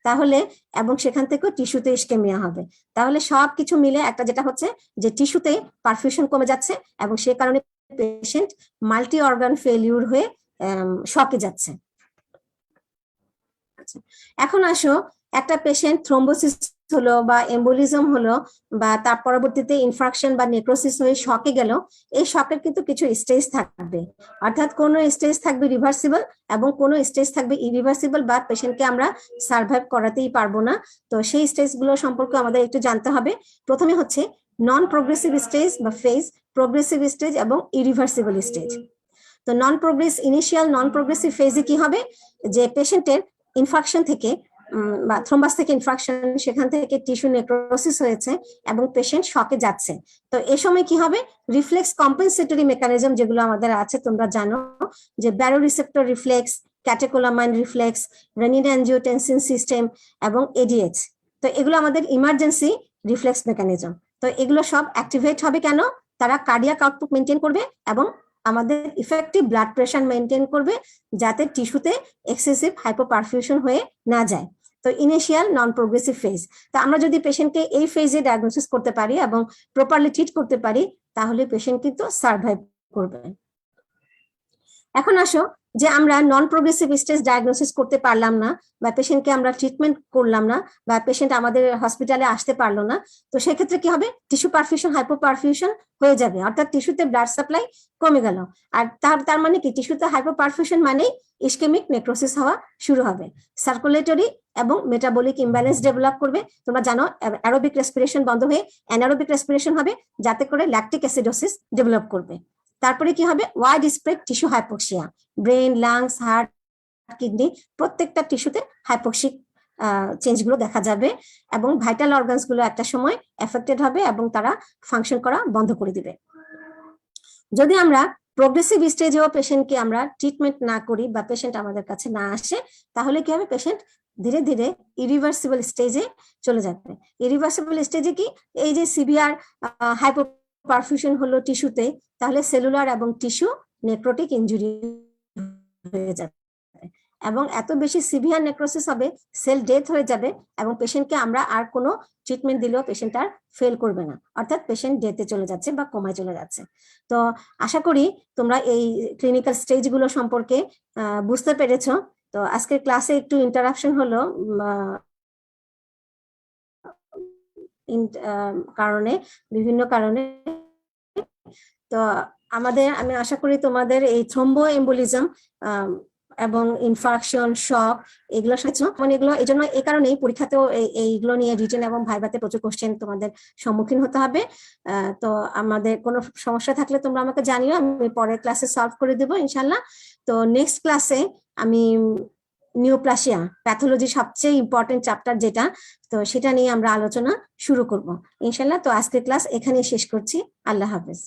তাহলে এবং সেখান থেকেও টিস্যুতে ইসকেমিয়া হবে। তাহলে সবকিছু মিলে একটা যেটা হচ্ছে, যে টিস্যুতে পারফিউশন কমে যাচ্ছে এবং সে কারণে পেশেন্ট মাল্টি অর্গান ফেলিউর হয়ে শকে যাচ্ছে। এখন আসো, একটা পেশেন্ট থ্রোম্বোসিস হলো বা এম্বোলিজম হলো বা তার পরবর্তীতে ইনফ্রাকশন বা নেক্রোসিস হয়ে শকে গেল, এই শকের কিন্তু কিছু স্টেজ থাকবে, অর্থাৎ কোন স্টেজ থাকবে রিভার্সিবল এবং কোন স্টেজ থাকবে ইরিভার্সিবল, বা পেশেন্টকে আমরা সার্ভাইভ করাতেই পারবো না। তো সেই স্টেজগুলো সম্পর্কে আমাদের একটু জানতে হবে। প্রথমে হচ্ছে নন প্রোগ্রেসিভ স্টেজ বা ফেজ, প্রোগ্রেসিভ স্টেজ এবং ইরিভার্সিবল স্টেজ। তো ইনিশিয়াল নন প্রোগ্রেসিভ ফেজে কি হবে, যে পেশেন্টের ইনফেকশন থেকে বা থ্রোম্বাস থেকে ইনফেকশন, সেখান থেকে টিস্যু নেক্রোসিস হয়েছে এবং পেশেন্ট শকে যাচ্ছে। তো এই সময় কি হবে, রিফ্লেক্স কম্পেনসেটরি মেকানিজম যেগুলো আমাদের আছে তোমরা জানো, যে baroreceptor reflex, catecholamine reflex, renin-angiotensin system এবং এডিএইচ, তো এগুলো আমাদের ইমার্জেন্সি রিফ্লেক্স মেকানিজম। তো এগুলো সব অ্যাক্টিভেট হবে কেন, তারা কার্ডিয়াক আউটপুট মেনটেন করবে এবং আমাদের ইফেক্টিভ ব্লাড প্রেশার মেনটেন করবে, যাতে টিস্যুতে এক্সেসিভ হাইপোপারফিউশন হয়ে না যায়। তো ইনিশিয়াল নন প্রোগ্রেসিভ ফেজ, তো আমরা যদি পেশেন্টকে এই ফেজে ডায়াগনোসিস করতে পারি এবং প্রপারলি ট্রিট করতে পারি, তাহলে পেশেন্ট কিন্তু সার্ভাইভ করবে। এখন আসো, যে আমরা নন প্রোগ্রেসিভ স্টেজ ডায়াগনোসিস করতে পারলাম না, বা পেশেন্টকে আমরা ট্রিটমেন্ট করলাম না, বা পেশেন্ট আমাদের হসপিটালে আসতে পারলো না, তো সেক্ষেত্রে কি হবে, টিস্যু পারফিউশন হাইপোপারফিউশন হয়ে যাবে, অর্থাৎ টিস্যুতে ব্লাড সাপ্লাই কমে গেল। আর তার মানে কি, টিস্যুতে হাইপোপারফিউশন মানেই ইসকেমিক নেক্রোসিস হওয়া শুরু হবে, সার্কুলেটরি এবং মেটাবলিক ইমব্যালেন্স ডেভেলপ করবে। তোমরা জানো অ্যারোবিক রেসপিরেশন বন্ধ হয়ে অ্যানারোবিক রেসপিরেশন হবে, যাতে করে ল্যাকটিক অ্যাসিডোসিস ডেভেলপ করবে। তারপরে কি হবে, wide spread tissue hypoxia, brain, lungs, heart, kidney, প্রত্যেকটা টিস্যুতে হাইপোক্সিক চেঞ্জ গুলো দেখা যাবে এবং ভাইটাল অর্গানস গুলো একটা সময় এফেক্টেড হবে এবং তারা ফাংশন করা বন্ধ করে দিবে। যদি আমরা প্রোগ্রেসিভ স্টেজেও পেশেন্টকে আমরা ট্রিটমেন্ট না করি বা পেশেন্ট আমাদের কাছে না আসে, তাহলে কি হবে, পেশেন্ট ধীরে ধীরে ইরিভার্সিবল স্টেজে চলে যাবে। ইরিভার্সিবল স্টেজে কি, এই যে সিভিয়ার হাইপোপারফিউশন হলো টিস্যুতে, তাহলে সেলুলার এবং টিস্যু নেক্রোটিক ইনজুরি হয়ে যাবে এবং এত বেশি সিভিয়ার নেক্রোসিস হবে, সেল ডেথ হয়ে যাবে এবং পেশেন্টকে আমরা আর কোনো ট্রিটমেন্ট দিলেও পেশেন্ট আর ফেল করবে না, অর্থাৎ পেশেন্ট ডেথে চলে যাচ্ছে বা কোমায় চলে যাচ্ছে। তো আশা করি তোমরা এই ক্লিনিক্যাল স্টেজগুলো সম্পর্কে বুঝতে পেরেছো। তো আজকের ক্লাসে একটু ইন্টারাপশন হলো বিভিন্ন কারণে। তো আমি আশা করি তোমাদের এই থ্রম্বো এম্বোলিজম এবং ইনফার্কশন, শক, এগুলো মানে এগুলো এই জন্য এই কারণেই পরীক্ষাতেও এইগুলো নিয়ে রিটেন এবং ভাইভাতে প্রচুর কোশ্চেন তোমাদের সম্মুখীন হতে হবে। তো আমাদের কোনো সমস্যা থাকলে তোমরা আমাকে জানিও, আমি পরের ক্লাসে সলভ করে দেবো ইনশাল্লাহ। তো নেক্সট ক্লাসে আমি নিওপ্লাসিয়া, প্যাথোলজি সবচেয়ে ইম্পর্টেন্ট চ্যাপ্টার যেটা, তো সেটা নিয়ে আমরা আলোচনা শুরু করব ইনশাল্লাহ। তো আজকের ক্লাস এখানেই শেষ করছি। আল্লাহ হাফেজ।